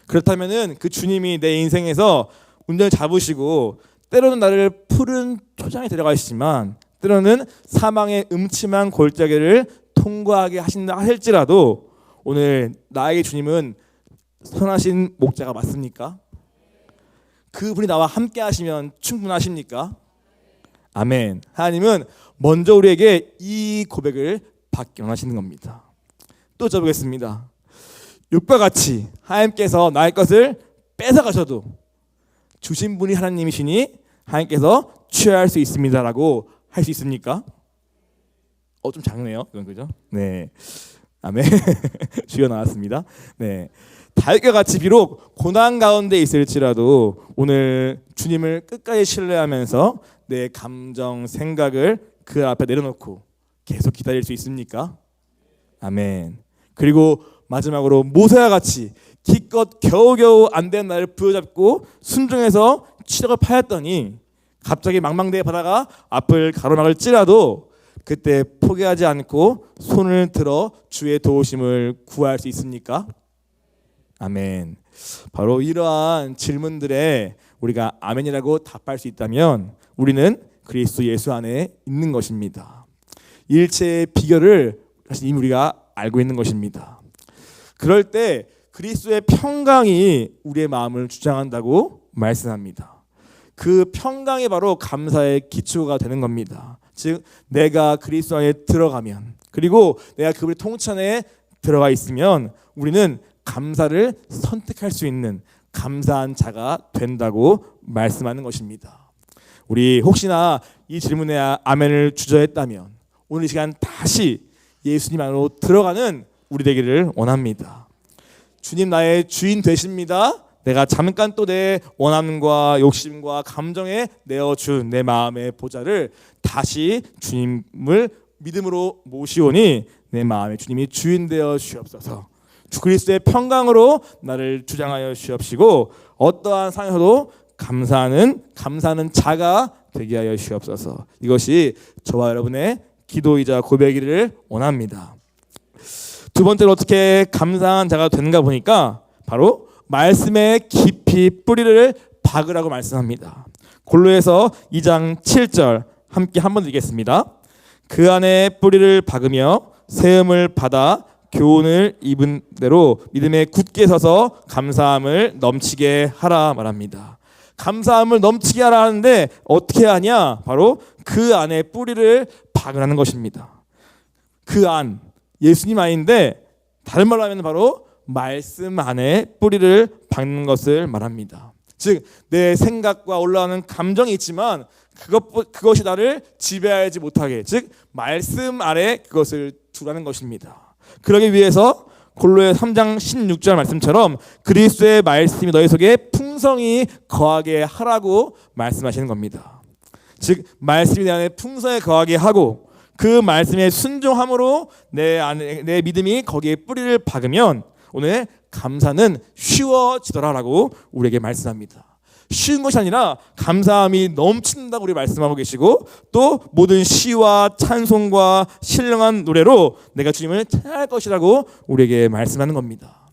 그렇다면은 그 주님이 내 인생에서 운전을 잡으시고 때로는 나를 푸른 초장에 데려가시지만 때로는 사망의 음침한 골짜기를 통과하게 하신다 할지라도 오늘 나에게 주님은 선하신 목자가 맞습니까? 그분이 나와 함께 하시면 충분하십니까? 아멘. 하나님은 먼저 우리에게 이 고백을 받기 원하시는 겁니다. 또 적보겠습니다. 욥과 같이 하나님께서 나의 것을 뺏어가셔도 주신 분이 하나님이시니 하나님께서 취할 수 있습니다라고 할 수 있습니까? 좀 작네요. 이건 그죠? 네. 아멘. 주여 나왔습니다. 네. 다윗과 같이 비록 고난 가운데 있을지라도 오늘 주님을 끝까지 신뢰하면서 내 감정, 생각을 그 앞에 내려놓고 계속 기다릴 수 있습니까? 아멘. 그리고 마지막으로 모세와 같이 기껏 겨우겨우 안 된 나를 부여잡고 순종해서 치력을 파였더니 갑자기 망망대해 바다가 앞을 가로막을지라도 그때 포기하지 않고 손을 들어 주의 도우심을 구할 수 있습니까? 아멘. 바로 이러한 질문들에 우리가 아멘이라고 답할 수 있다면 우리는 그리스도 예수 안에 있는 것입니다. 일체의 비결을 사실 이미 우리가 알고 있는 것입니다. 그럴 때 그리스도의 평강이 우리의 마음을 주장한다고 말씀합니다. 그 평강이 바로 감사의 기초가 되는 겁니다. 즉 내가 그리스도 안에 들어가면, 그리고 내가 그분의 통치 안에 들어가 있으면 우리는 감사를 선택할 수 있는 감사한 자가 된다고 말씀하는 것입니다. 우리 혹시나 이 질문에 아멘을 주저했다면 오늘 이 시간 다시 예수님 안으로 들어가는 우리 되기를 원합니다. 주님 나의 주인 되십니다. 내가 잠깐 또 내 원함과 욕심과 감정에 내어준 내 마음의 보좌를 다시 주님을 믿음으로 모시오니 내 마음의 주님이 주인 되어 주옵소서. 주 그리스도의 평강으로 나를 주장하여 주옵시고 어떠한 상황에서도 감사하는 자가 되게 하여 주옵소서. 이것이 저와 여러분의 기도이자 고백이기를 원합니다. 두 번째로 어떻게 감사한 자가 되는가 보니까 바로 말씀에 깊이 뿌리를 박으라고 말씀합니다. 골로에서 2장 7절 함께 한번 읽겠습니다. 그 안에 뿌리를 박으며 세움을 받아 교훈을 입은 대로 믿음에 굳게 서서 감사함을 넘치게 하라 말합니다. 감사함을 넘치게 하라 하는데 어떻게 하냐? 바로 그 안에 뿌리를 박으라는 것입니다. 그 안, 예수님 안인데 다른 말로 하면 바로 말씀 안에 뿌리를 박는 것을 말합니다. 즉 내 생각과 올라오는 감정이 있지만 그것이 나를 지배하지 못하게, 즉 말씀 아래 그것을 두라는 것입니다. 그러기 위해서 골로의 3장 16절 말씀처럼 그리스도의 말씀이 너희 속에 풍성히 거하게 하라고 말씀하시는 겁니다. 즉 말씀이 내 안에 풍성히 거하게 하고 그 말씀에 순종함으로 내 믿음이 거기에 뿌리를 박으면 오늘 감사는 쉬워지더라라고 우리에게 말씀합니다. 쉬운 것이 아니라 감사함이 넘친다고 우리 말씀하고 계시고 또 모든 시와 찬송과 신령한 노래로 내가 주님을 찬양할 것이라고 우리에게 말씀하는 겁니다.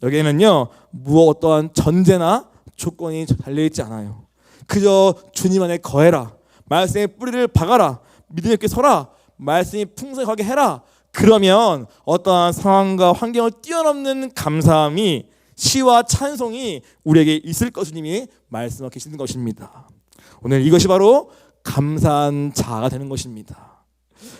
여기에는요 어떠한 전제나 조건이 달려있지 않아요. 그저 주님 안에 거해라, 말씀에 뿌리를 박아라, 믿음 있게 서라, 말씀이 풍성하게 해라. 그러면 어떠한 상황과 환경을 뛰어넘는 감사함이, 시와 찬송이 우리에게 있을 것이님이 말씀하고 계시는 것입니다. 오늘 이것이 바로 감사한 자가 되는 것입니다.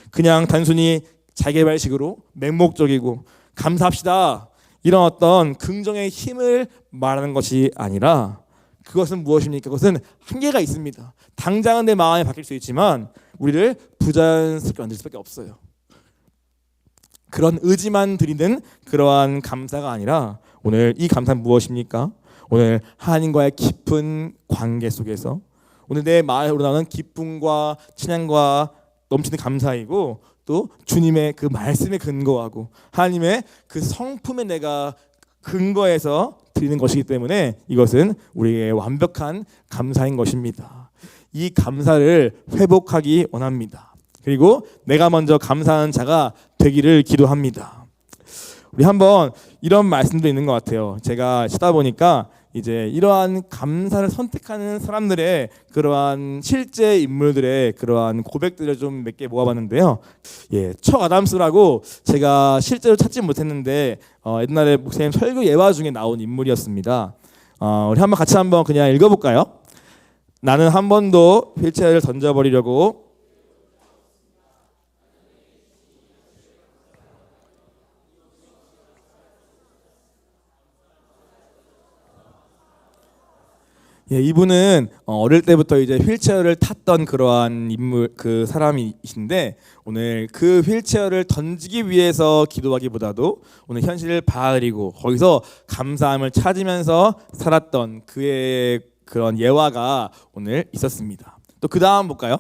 그냥 단순히 자기개발식으로 맹목적이고 감사합시다 이런 어떤 긍정의 힘을 말하는 것이 아니라 그것은 무엇입니까? 그것은 한계가 있습니다. 당장은 내 마음이 바뀔 수 있지만 우리를 부자연스럽게 만들 수밖에 없어요. 그런 의지만 드리는 그러한 감사가 아니라 오늘 이 감사는 무엇입니까? 오늘 하나님과의 깊은 관계 속에서 오늘 내 마음에 우러나오는 기쁨과 찬양과 넘치는 감사이고 또 주님의 그 말씀에 근거하고 하나님의 그 성품에 내가 근거해서 드리는 것이기 때문에 이것은 우리의 완벽한 감사인 것입니다. 이 감사를 회복하기 원합니다. 그리고 내가 먼저 감사하는 자가 되기를 기도합니다. 우리 한번 이런 말씀도 있는 것 같아요. 제가 치다 보니까 이제 이러한 감사를 선택하는 사람들의 그러한 실제 인물들의 그러한 고백들을 좀 몇 개 모아봤는데요. 척 아담스라고 제가 실제로 찾지 못했는데 옛날에 목사님 설교 예화 중에 나온 인물이었습니다. 우리 한번 같이 한번 그냥 읽어볼까요? 나는 한 번도 휠체어를 던져버리려고 이분은 어릴 때부터 이제 휠체어를 탔던 그러한 인물, 그 사람이신데 오늘 그 휠체어를 던지기 위해서 기도하기보다도 오늘 현실을 받아들이고 거기서 감사함을 찾으면서 살았던 그의 그런 예화가 오늘 있었습니다. 또 그 다음 볼까요?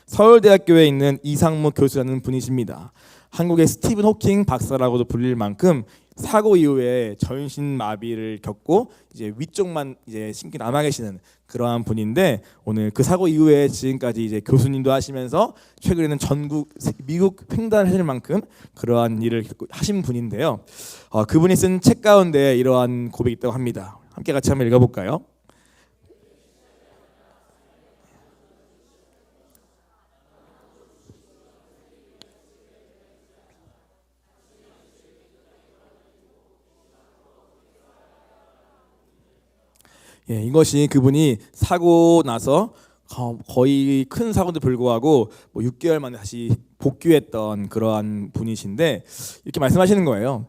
서울대학교에 있는 이상무 교수라는 분이십니다. 한국의 스티븐 호킹 박사라고도 불릴 만큼 사고 이후에 전신 마비를 겪고 이제 위쪽만 이제 신기 남아 계시는 그러한 분인데 오늘 그 사고 이후에 지금까지 이제 교수님도 하시면서 최근에는 전국 미국 횡단을 하실 만큼 그러한 일을 하신 분인데요. 그분이 쓴 책 가운데 이러한 고백이 있다고 합니다. 함께 같이 한번 읽어볼까요? 예, 이것이 그분이 사고 나서 거의 큰 사고도 불구하고 뭐 6개월 만에 다시 복귀했던 그러한 분이신데 이렇게 말씀하시는 거예요.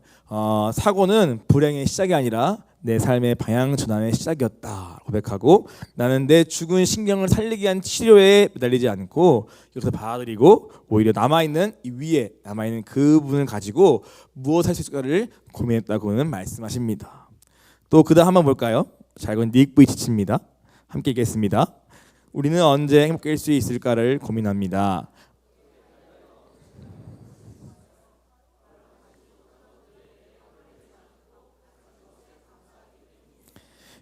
사고는 불행의 시작이 아니라 내 삶의 방향 전환의 시작이었다 고백하고, 나는 내 죽은 신경을 살리기 위한 치료에 매달리지 않고 이것을 받아들이고 오히려 남아있는 이 위에 남아있는 그 부분을 가지고 무엇을 할 수 있을까를 고민했다고는 말씀하십니다. 또 그다음 한번 볼까요? 자, 이건 닉 부이치치입니다. 함께 읽겠습니다. 우리는 언제 행복해질 수 있을까를 고민합니다.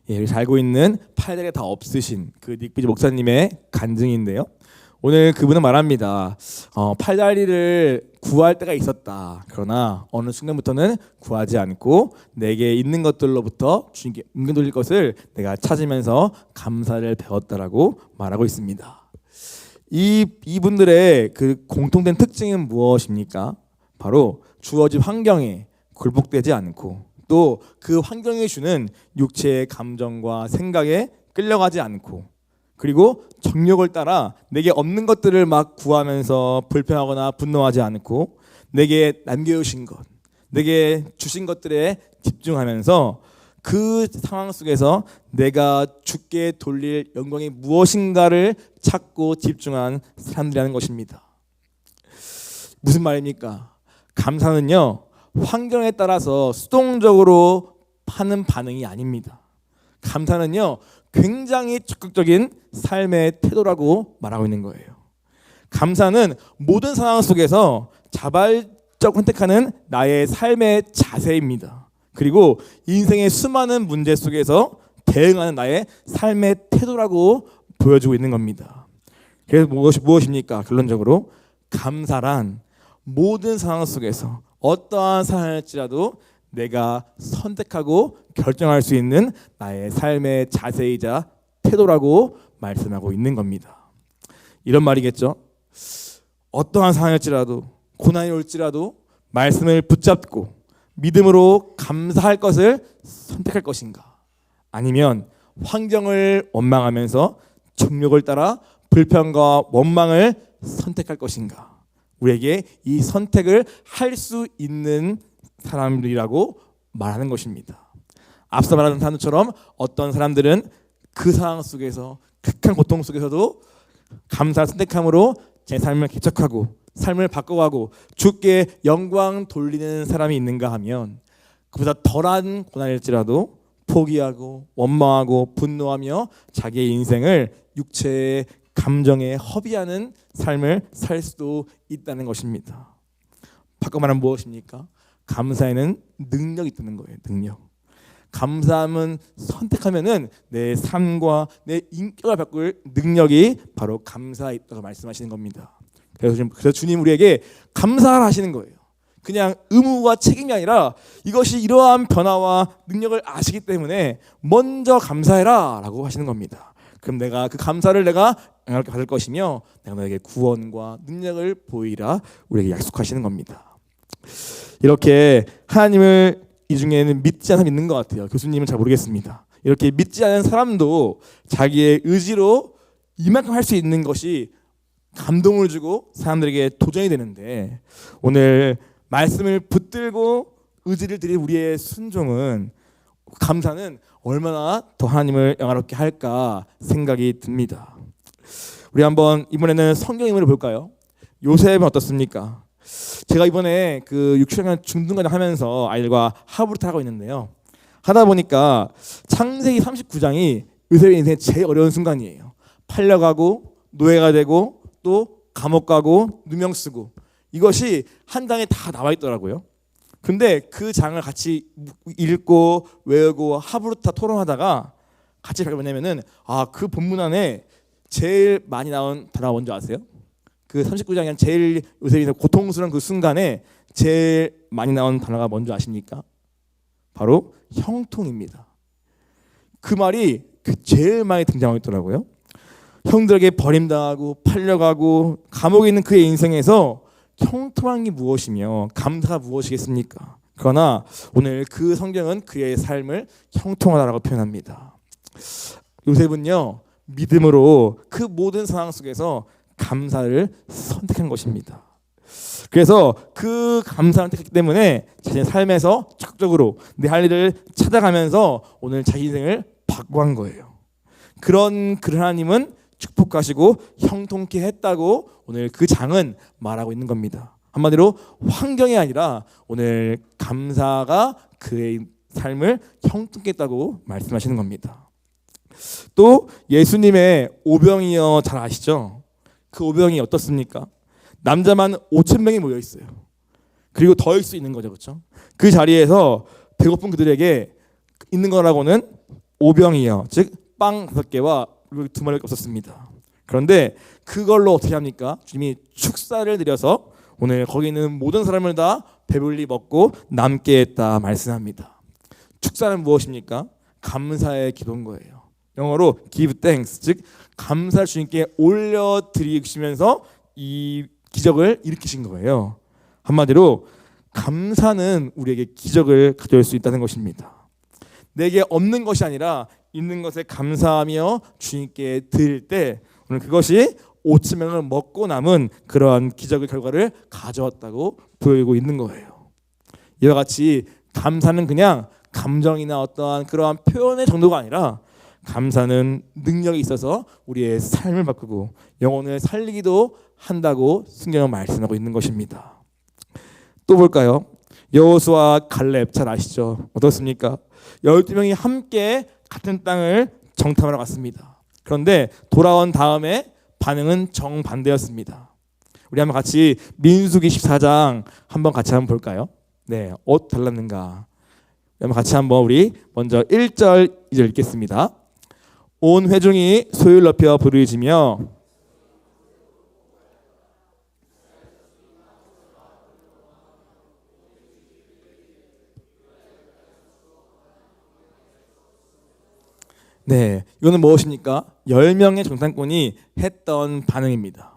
예, 여기 살고 있는 팔다리가 다 없으신 그 닉비지 목사님의 간증인데요. 오늘 그분은 말합니다. 팔다리를 구할 때가 있었다. 그러나 어느 순간부터는 구하지 않고 내게 있는 것들로부터 주님께 은근 돌릴 것을 내가 찾으면서 감사를 배웠다라고 말하고 있습니다. 이분들의 그 공통된 특징은 무엇입니까? 바로 주어진 환경에 굴복되지 않고 또 그 환경이 주는 육체의 감정과 생각에 끌려가지 않고, 그리고 정욕을 따라 내게 없는 것들을 막 구하면서 불평하거나 분노하지 않고 내게 남겨주신 것, 내게 주신 것들에 집중하면서 그 상황 속에서 내가 주께 돌릴 영광이 무엇인가를 찾고 집중한 사람들이라는 것입니다. 무슨 말입니까? 감사는요, 환경에 따라서 수동적으로 하는 반응이 아닙니다. 감사는요, 굉장히 적극적인 삶의 태도라고 말하고 있는 거예요. 감사는 모든 상황 속에서 자발적으로 선택하는 나의 삶의 자세입니다. 그리고 인생의 수많은 문제 속에서 대응하는 나의 삶의 태도라고 보여주고 있는 겁니다. 그래서 무엇입니까? 결론적으로 감사란 모든 상황 속에서 어떠한 상황일지라도 내가 선택하고 결정할 수 있는 나의 삶의 자세이자 태도라고 말씀하고 있는 겁니다. 이런 말이겠죠. 어떠한 상황일지라도, 고난이 올지라도 말씀을 붙잡고 믿음으로 감사할 것을 선택할 것인가, 아니면 환경을 원망하면서 정욕을 따라 불평과 원망을 선택할 것인가. 우리에게 이 선택을 할 수 있는 사람들이라고 말하는 것입니다. 앞서 말하는 사람들처럼 어떤 사람들은 그 상황 속에서, 극한 고통 속에서도 감사를 선택함으로 제 삶을 개척하고 삶을 바꿔가고 주께 영광 돌리는 사람이 있는가 하면, 그보다 덜한 고난일지라도 포기하고 원망하고 분노하며 자기의 인생을 육체의 감정에 허비하는 삶을 살 수도 있다는 것입니다. 바꿔 말하면 무엇입니까? 감사에는 능력이 있다는 거예요. 능력. 감사함은 선택하면은 내 삶과 내 인격을 바꿀 능력이 바로 감사에 있다고 말씀하시는 겁니다. 그래서 주님 우리에게 감사하라 하시는 거예요. 그냥 의무와 책임이 아니라 이것이 이러한 변화와 능력을 아시기 때문에 먼저 감사해라 라고 하시는 겁니다. 그럼 내가 그 감사를 내가 영광롭게 받을 것이며 내가 너에게 구원과 능력을 보이라 우리에게 약속하시는 겁니다. 이렇게 하나님을 이 중에는 믿지 않는 사람이 있는 것 같아요. 교수님은 잘 모르겠습니다. 이렇게 믿지 않는 사람도 자기의 의지로 이만큼 할 수 있는 것이 감동을 주고 사람들에게 도전이 되는데, 오늘 말씀을 붙들고 의지를 드린 우리의 순종은, 감사는 얼마나 더 하나님을 영화롭게 할까 생각이 듭니다. 우리 한번 이번에는 성경 인물을 볼까요? 요셉은 어떻습니까? 제가 이번에 그 유치원 중등과정 하면서 아이들과 하부를 하고 있는데요. 하다 보니까 창세기 39장이 요셉의 인생의 제일 어려운 순간이에요. 팔려가고 노예가 되고 또 감옥 가고 누명 쓰고, 이것이 한 장에 다 나와 있더라고요. 근데 그 장을 같이 읽고 외우고 하부르타 토론하다가 같이 발견했냐면은, 그 본문 안에 제일 많이 나온 단어가 뭔지 아세요? 그 39장에 제일 요셉이 고통스러운 그 순간에 제일 많이 나온 단어가 뭔지 아십니까? 바로 형통입니다. 그 말이 제일 많이 등장하고 있더라고요. 형들에게 버림당하고 팔려가고 감옥에 있는 그의 인생에서 형통한 게 무엇이며 감사가 무엇이겠습니까? 그러나 오늘 그 성경은 그의 삶을 형통하다라고 표현합니다. 요셉은요, 믿음으로 그 모든 상황 속에서 감사를 선택한 것입니다. 그래서 그 감사를 택했기 때문에 자신의 삶에서 적극적으로 내 할 일을 찾아가면서 오늘 자기 인생을 바꿔간 거예요. 그런 하나님은 축복하시고 형통케 했다고 오늘 그 장은 말하고 있는 겁니다. 한마디로 환경이 아니라 오늘 감사가 그의 삶을 형통케 했다고 말씀하시는 겁니다. 또 예수님의 오병이어 잘 아시죠? 그 오병이 어떻습니까? 남자만 5,000명이 모여 있어요. 그리고 더일 수 있는 거죠, 그렇죠? 그 자리에서 배고픈 그들에게 있는 거라고는 오병이어, 즉 빵 5개와 2마리밖에 없었습니다. 그런데 그걸로 어떻게 합니까? 주님이 축사를 드려서 오늘 거기 있는 모든 사람을 다 배불리 먹고 남게 했다 말씀합니다. 축사는 무엇입니까? 감사의 기도인 거예요. 영어로 give thanks, 즉 감사를 주님께 올려드리시면서 이 기적을 일으키신 거예요. 한마디로 감사는 우리에게 기적을 가져올 수 있다는 것입니다. 내게 없는 것이 아니라 있는 것에 감사하며 주님께 드릴 때 오늘 그것이 5,000명을 먹고 남은 그러한 기적의 결과를 가져왔다고 보이고 있는 거예요. 이와 같이 감사는 그냥 감정이나 어떠한 그러한 표현의 정도가 아니라 감사는 능력이 있어서 우리의 삶을 바꾸고 영혼을 살리기도 한다고 성경은 말씀하고 있는 것입니다. 또 볼까요? 여호수아 갈렙 잘 아시죠? 어떻습니까? 12명이 함께 같은 땅을 정탐하러 갔습니다. 그런데 돌아온 다음에 반응은 정반대였습니다. 우리 한번 같이 민수기 14장 한번 같이 한번 볼까요? 네, 옷 달랐는가? 한번 같이 한번 우리 먼저 1절 2절 읽겠습니다. 온 회중이 소리를 높여 부르짖으며 네, 이거는 무엇입니까? 10명의 정탐꾼이 했던 반응입니다.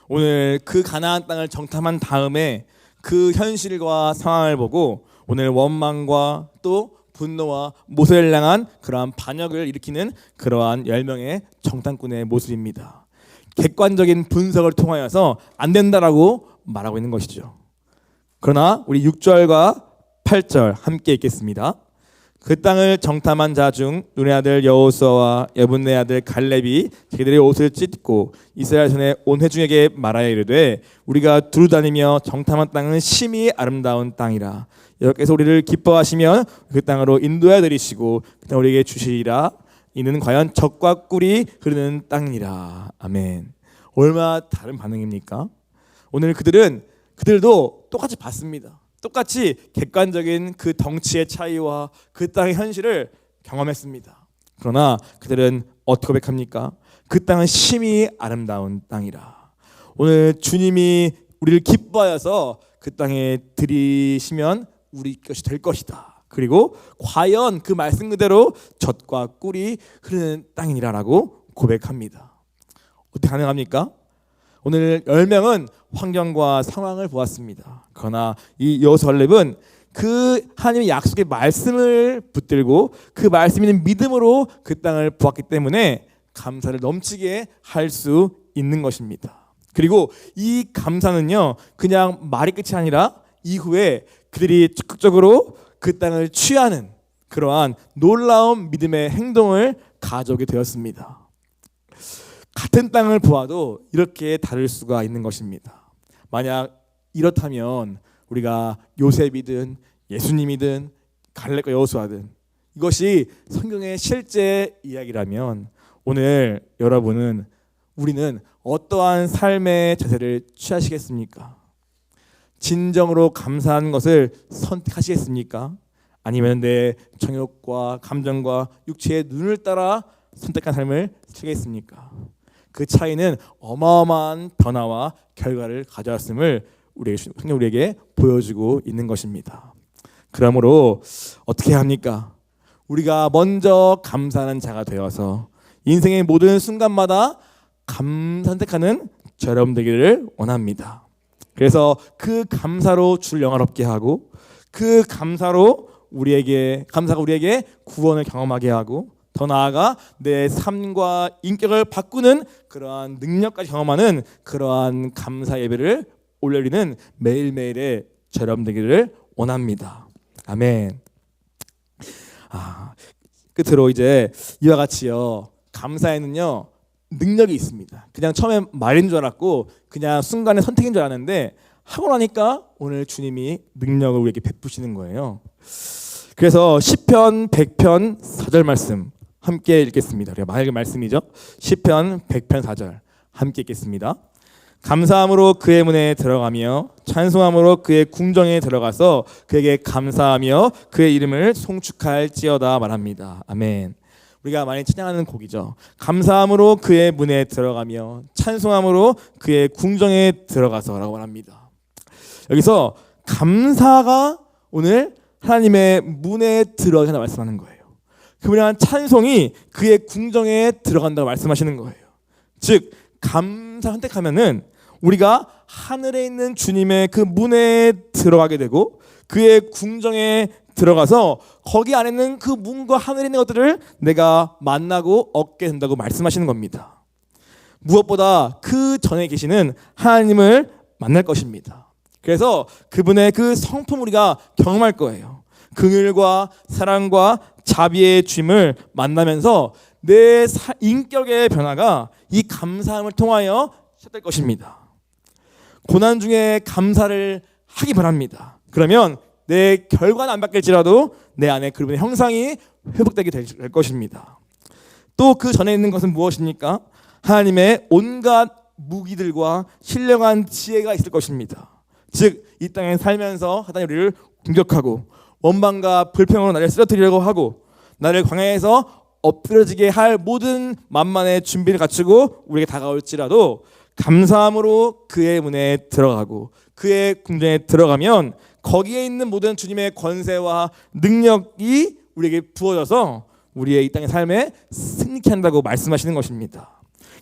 오늘 그 가나안 땅을 정탐한 다음에 그 현실과 상황을 보고 오늘 원망과 또 분노와 모세를 향한 그러한 반역을 일으키는 그러한 10명의 정탐꾼의 모습입니다. 객관적인 분석을 통하여서 안 된다라고 말하고 있는 것이죠. 그러나 우리 6절과 8절 함께 읽겠습니다. 그 땅을 정탐한 자 중 눈의 아들 여호수아와 여분네 아들 갈렙이 자기들의 옷을 찢고 이스라엘 손에 온 회중에게 말하여 이르되 우리가 두루 다니며 정탐한 땅은 심히 아름다운 땅이라 여호와께서 우리를 기뻐하시면 그 땅으로 인도하여 드리시고 그 땅 우리에게 주시리라. 이는 과연 젖과 꿀이 흐르는 땅이라. 아멘. 얼마나 다른 반응입니까? 오늘 그들도 똑같이 봤습니다. 똑같이 객관적인 그 덩치의 차이와 그 땅의 현실을 경험했습니다. 그러나 그들은 어떻게 고백합니까? 그 땅은 심히 아름다운 땅이라. 오늘 주님이 우리를 기뻐하여서 그 땅에 들이시면 우리 것이 될 것이다. 그리고 과연 그 말씀 그대로 젖과 꿀이 흐르는 땅이라라고 고백합니다. 어떻게 가능합니까? 오늘 10명은 환경과 상황을 보았습니다. 그러나 이 여호수아는 그 하나님의 약속의 말씀을 붙들고 그 말씀 있는 믿음으로 그 땅을 보았기 때문에 감사를 넘치게 할 수 있는 것입니다. 그리고 이 감사는요 그냥 말이 끝이 아니라 이후에 그들이 적극적으로 그 땅을 취하는 그러한 놀라운 믿음의 행동을 가져오게 되었습니다. 같은 땅을 보아도 이렇게 다를 수가 있는 것입니다. 만약 이렇다면 우리가 요셉이든 예수님이든 갈렙과 여호수아든 이것이 성경의 실제 이야기라면 오늘 우리는 어떠한 삶의 자세를 취하시겠습니까? 진정으로 감사하는 것을 선택하시겠습니까? 아니면 내 정욕과 감정과 육체의 눈을 따라 선택한 삶을 살겠습니까? 그 차이는 어마어마한 변화와 결과를 가져왔음을 성경 우리에게 보여주고 있는 것입니다. 그러므로 어떻게 합니까? 우리가 먼저 감사하는 자가 되어서 인생의 모든 순간마다 선택하는 저 여러분 되기를 원합니다. 그래서 그 감사로 주를 영화롭게 하고 그 감사가 우리에게 구원을 경험하게 하고 더 나아가 내 삶과 인격을 바꾸는 그러한 능력까지 경험하는 그러한 감사 예배를 올려드리는 매일매일의 저 여러분 되기를 원합니다. 아멘. 끝으로 이제 이와 같이요, 감사에는요 능력이 있습니다. 그냥 처음에 말인 줄 알았고 그냥 순간의 선택인 줄 알았는데 하고 나니까 오늘 주님이 능력을 우리에게 베푸시는 거예요. 그래서 시편 100편 4절 말씀 함께 읽겠습니다. 우리가 맑은 말씀이죠. 시편 100편 4절 함께 읽겠습니다. 감사함으로 그의 문에 들어가며 찬송함으로 그의 궁정에 들어가서 그에게 감사하며 그의 이름을 송축할지어다 말합니다. 아멘. 우리가 많이 찬양하는 곡이죠. 감사함으로 그의 문에 들어가며 찬송함으로 그의 궁정에 들어가서라고 말합니다. 여기서 감사가 오늘 하나님의 문에 들어가서 말씀하는 거예요. 그분한 찬송이 그의 궁정에 들어간다고 말씀하시는 거예요. 즉 감사 선택하면은 우리가 하늘에 있는 주님의 그 문에 들어가게 되고 그의 궁정에 들어가서 거기 안에는 그 문과 하늘에 있는 것들을 내가 만나고 얻게 된다고 말씀하시는 겁니다. 무엇보다 그 전에 계시는 하나님을 만날 것입니다. 그래서 그분의 그 성품 우리가 경험할 거예요. 긍휼과 사랑과 자비의 주임을 만나면서 내 인격의 변화가 이 감사함을 통하여 시작될 것입니다. 고난 중에 감사를 하기 바랍니다. 그러면 내 결과는 안 바뀔지라도 내 안에 그분의 형상이 회복되게 될 것입니다. 또 그 전에 있는 것은 무엇입니까? 하나님의 온갖 무기들과 신령한 지혜가 있을 것입니다. 즉 이 땅에 살면서 사단이 우리를 공격하고 원망과 불평으로 나를 쓰러뜨리려고 하고 나를 광야에서 엎드려지게 할 모든 만만의 준비를 갖추고 우리에게 다가올지라도 감사함으로 그의 문에 들어가고 그의 궁정에 들어가면 거기에 있는 모든 주님의 권세와 능력이 우리에게 부어져서 우리의 이 땅의 삶에 승리케 한다고 말씀하시는 것입니다.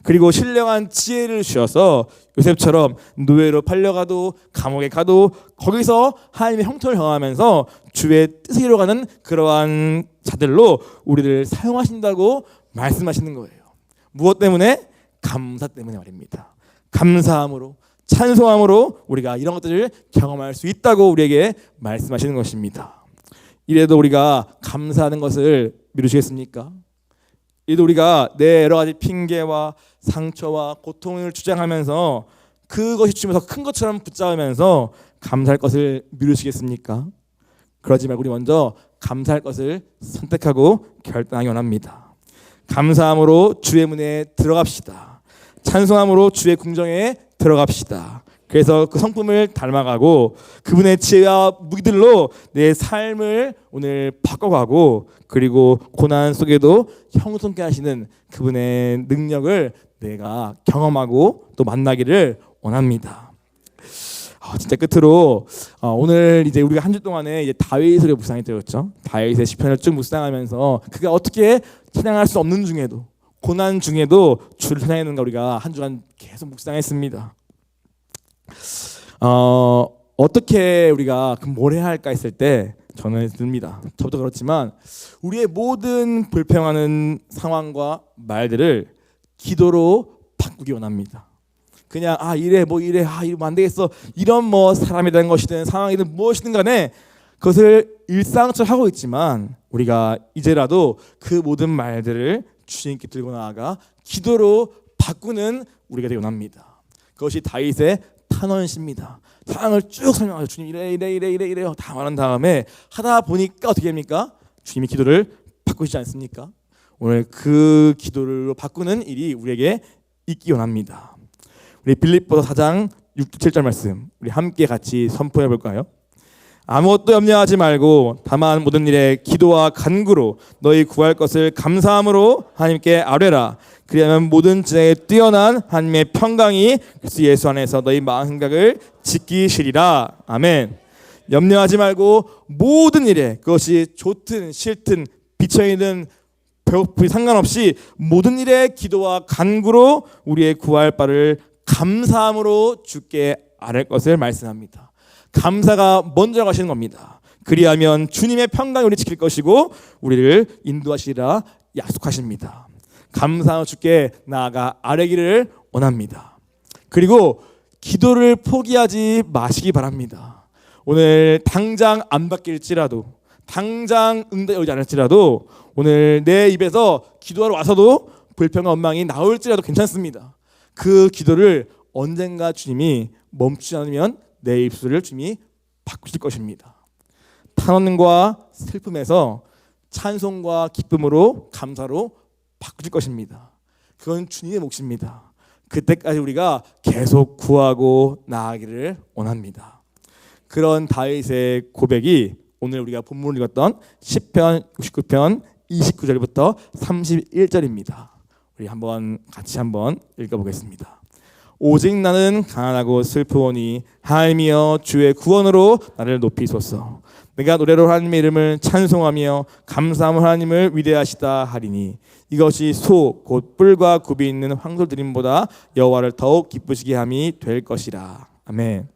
그리고 신령한 지혜를 주셔서 요셉처럼 노예로 팔려가도 감옥에 가도 거기서 하나님의 형통을 경험하면서 주의 뜻을 이루어가는 그러한 자들로 우리를 사용하신다고 말씀하시는 거예요. 무엇 때문에? 감사 때문에 말입니다. 감사함으로 찬송함으로 우리가 이런 것들을 경험할 수 있다고 우리에게 말씀하시는 것입니다. 이래도 우리가 감사하는 것을 미루시겠습니까? 이래도 우리가 내 여러 가지 핑계와 상처와 고통을 주장하면서 그것이 주면서 큰 것처럼 붙잡으면서 감사할 것을 미루시겠습니까? 그러지 말고 우리 먼저 감사할 것을 선택하고 결단하기 원합니다. 감사함으로 주의 문에 들어갑시다. 찬송함으로 주의 궁정에 들어갑시다. 그래서 그 성품을 닮아가고 그분의 지혜와 무기들로 내 삶을 오늘 바꿔가고 그리고 고난 속에도 형통케 하시는 그분의 능력을 내가 경험하고 또 만나기를 원합니다. 진짜 끝으로 오늘 이제 우리가 한 주 동안에 이제 다윗을 묵상이 되었죠. 다윗의 시편을 쭉 묵상하면서 그가 어떻게 찬양할 수 없는 중에도 고난 중에도 주를 찬양하는 걸 우리가 한 주간 계속 묵상했습니다. 어떻게 우리가 뭘 해야 할까 했을 때 저는 듭니다. 저도 그렇지만 우리의 모든 불평하는 상황과 말들을 기도로 바꾸기 원합니다. 그냥 이래 이러면 안 되겠어 이런 사람에 대한 것이든 상황이든 무엇이든 간에 그것을 일상처럼 하고 있지만 우리가 이제라도 그 모든 말들을 주님께 들고 나아가 기도로 바꾸는 우리가 되기 원합니다. 그것이 다윗의 탄원시입니다. 상황을 쭉 설명하죠. 주님 이래 다 말한 다음에 하다 보니까 어떻게 됩니까? 주님이 기도를 바꾸시지 않습니까? 오늘 그 기도를 바꾸는 일이 우리에게 있기 원합니다. 우리 빌립보서 4장 6-7절 말씀 우리 함께 같이 선포해 볼까요? 아무것도 염려하지 말고 다만 모든 일에 기도와 간구로 너희 구할 것을 감사함으로 하나님께 아뢰라. 그리하면 모든 지혜에 뛰어난 하나님의 평강이 그리스도 예수 안에서 너희 마음 생각을 지키시리라. 아멘. 염려하지 말고 모든 일에 그것이 좋든 싫든 비천이든 배고픔이 상관없이 모든 일에 기도와 간구로 우리의 구할 바를 감사함으로 주께 아뢰 것을 말씀합니다. 감사가 먼저 가시는 겁니다. 그리하면 주님의 평강이 우리 지킬 것이고 우리를 인도하시리라 약속하십니다. 감사함으로 주께 나아가 아뢰기를 원합니다. 그리고 기도를 포기하지 마시기 바랍니다. 오늘 당장 안 바뀔지라도, 당장 응답이 오지 않을지라도, 오늘 내 입에서 기도하러 와서도 불평과 원망이 나올지라도 괜찮습니다. 그 기도를 언젠가 주님이 멈추지 않으면 내 입술을 주님이 바꾸실 것입니다. 탄원과 슬픔에서 찬송과 기쁨으로 감사로 바꾸실 것입니다. 그건 주님의 몫입니다. 그때까지 우리가 계속 구하고 나아가기를 원합니다. 그런 다윗의 고백이 오늘 우리가 본문을 읽었던 시편 69편 29절부터 31절입니다. 우리 같이 한번 읽어보겠습니다. 오직 나는 가난하고 슬프오니 하나님이여 주의 구원으로 나를 높이소서. 내가 노래로 하나님의 이름을 찬송하며 감사함으로 하나님을 위대하시다 하리니 이것이 소 곧 뿔과 굽이 있는 황소 드림보다 여호와를 더욱 기쁘시게 함이 될 것이라. 아멘.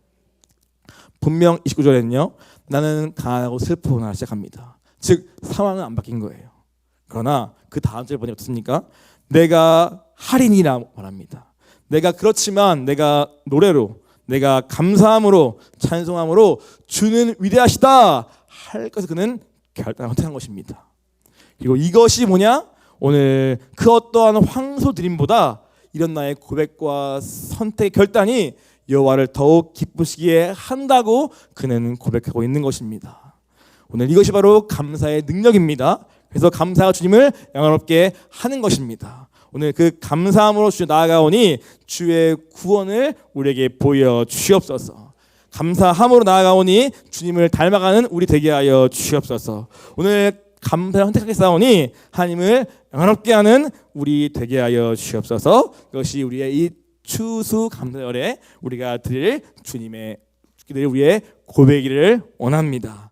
분명 29절에는요, 나는 가난하고 슬프오나 시작합니다. 즉 상황은 안 바뀐 거예요. 그러나 그 다음 절 보니 어떻습니까? 내가 할인이라 말합니다. 내가 그렇지만 내가 노래로, 내가 감사함으로, 찬송함으로 주는 위대하시다 할 것을 그는 결단을 선택한 것입니다. 그리고 이것이 뭐냐? 오늘 그 어떠한 황소 드림보다 이런 나의 고백과 선택의 결단이 여호와를 더욱 기쁘시게 한다고 그는 고백하고 있는 것입니다. 오늘 이것이 바로 감사의 능력입니다. 그래서 감사가 주님을 영화롭게 하는 것입니다. 오늘 그 감사함으로 주 나아가오니 주의 구원을 우리에게 보여 주시옵소서. 감사함으로 나아가오니 주님을 닮아가는 우리 되게 하여 주시옵소서. 오늘 감사를 선택하겠사오니 하나님을 영화롭게 하는 우리 되게 하여 주시옵소서. 이것이 우리의 이 추수감사절에 우리가 드릴 주님의 우리의 고백이를 원합니다.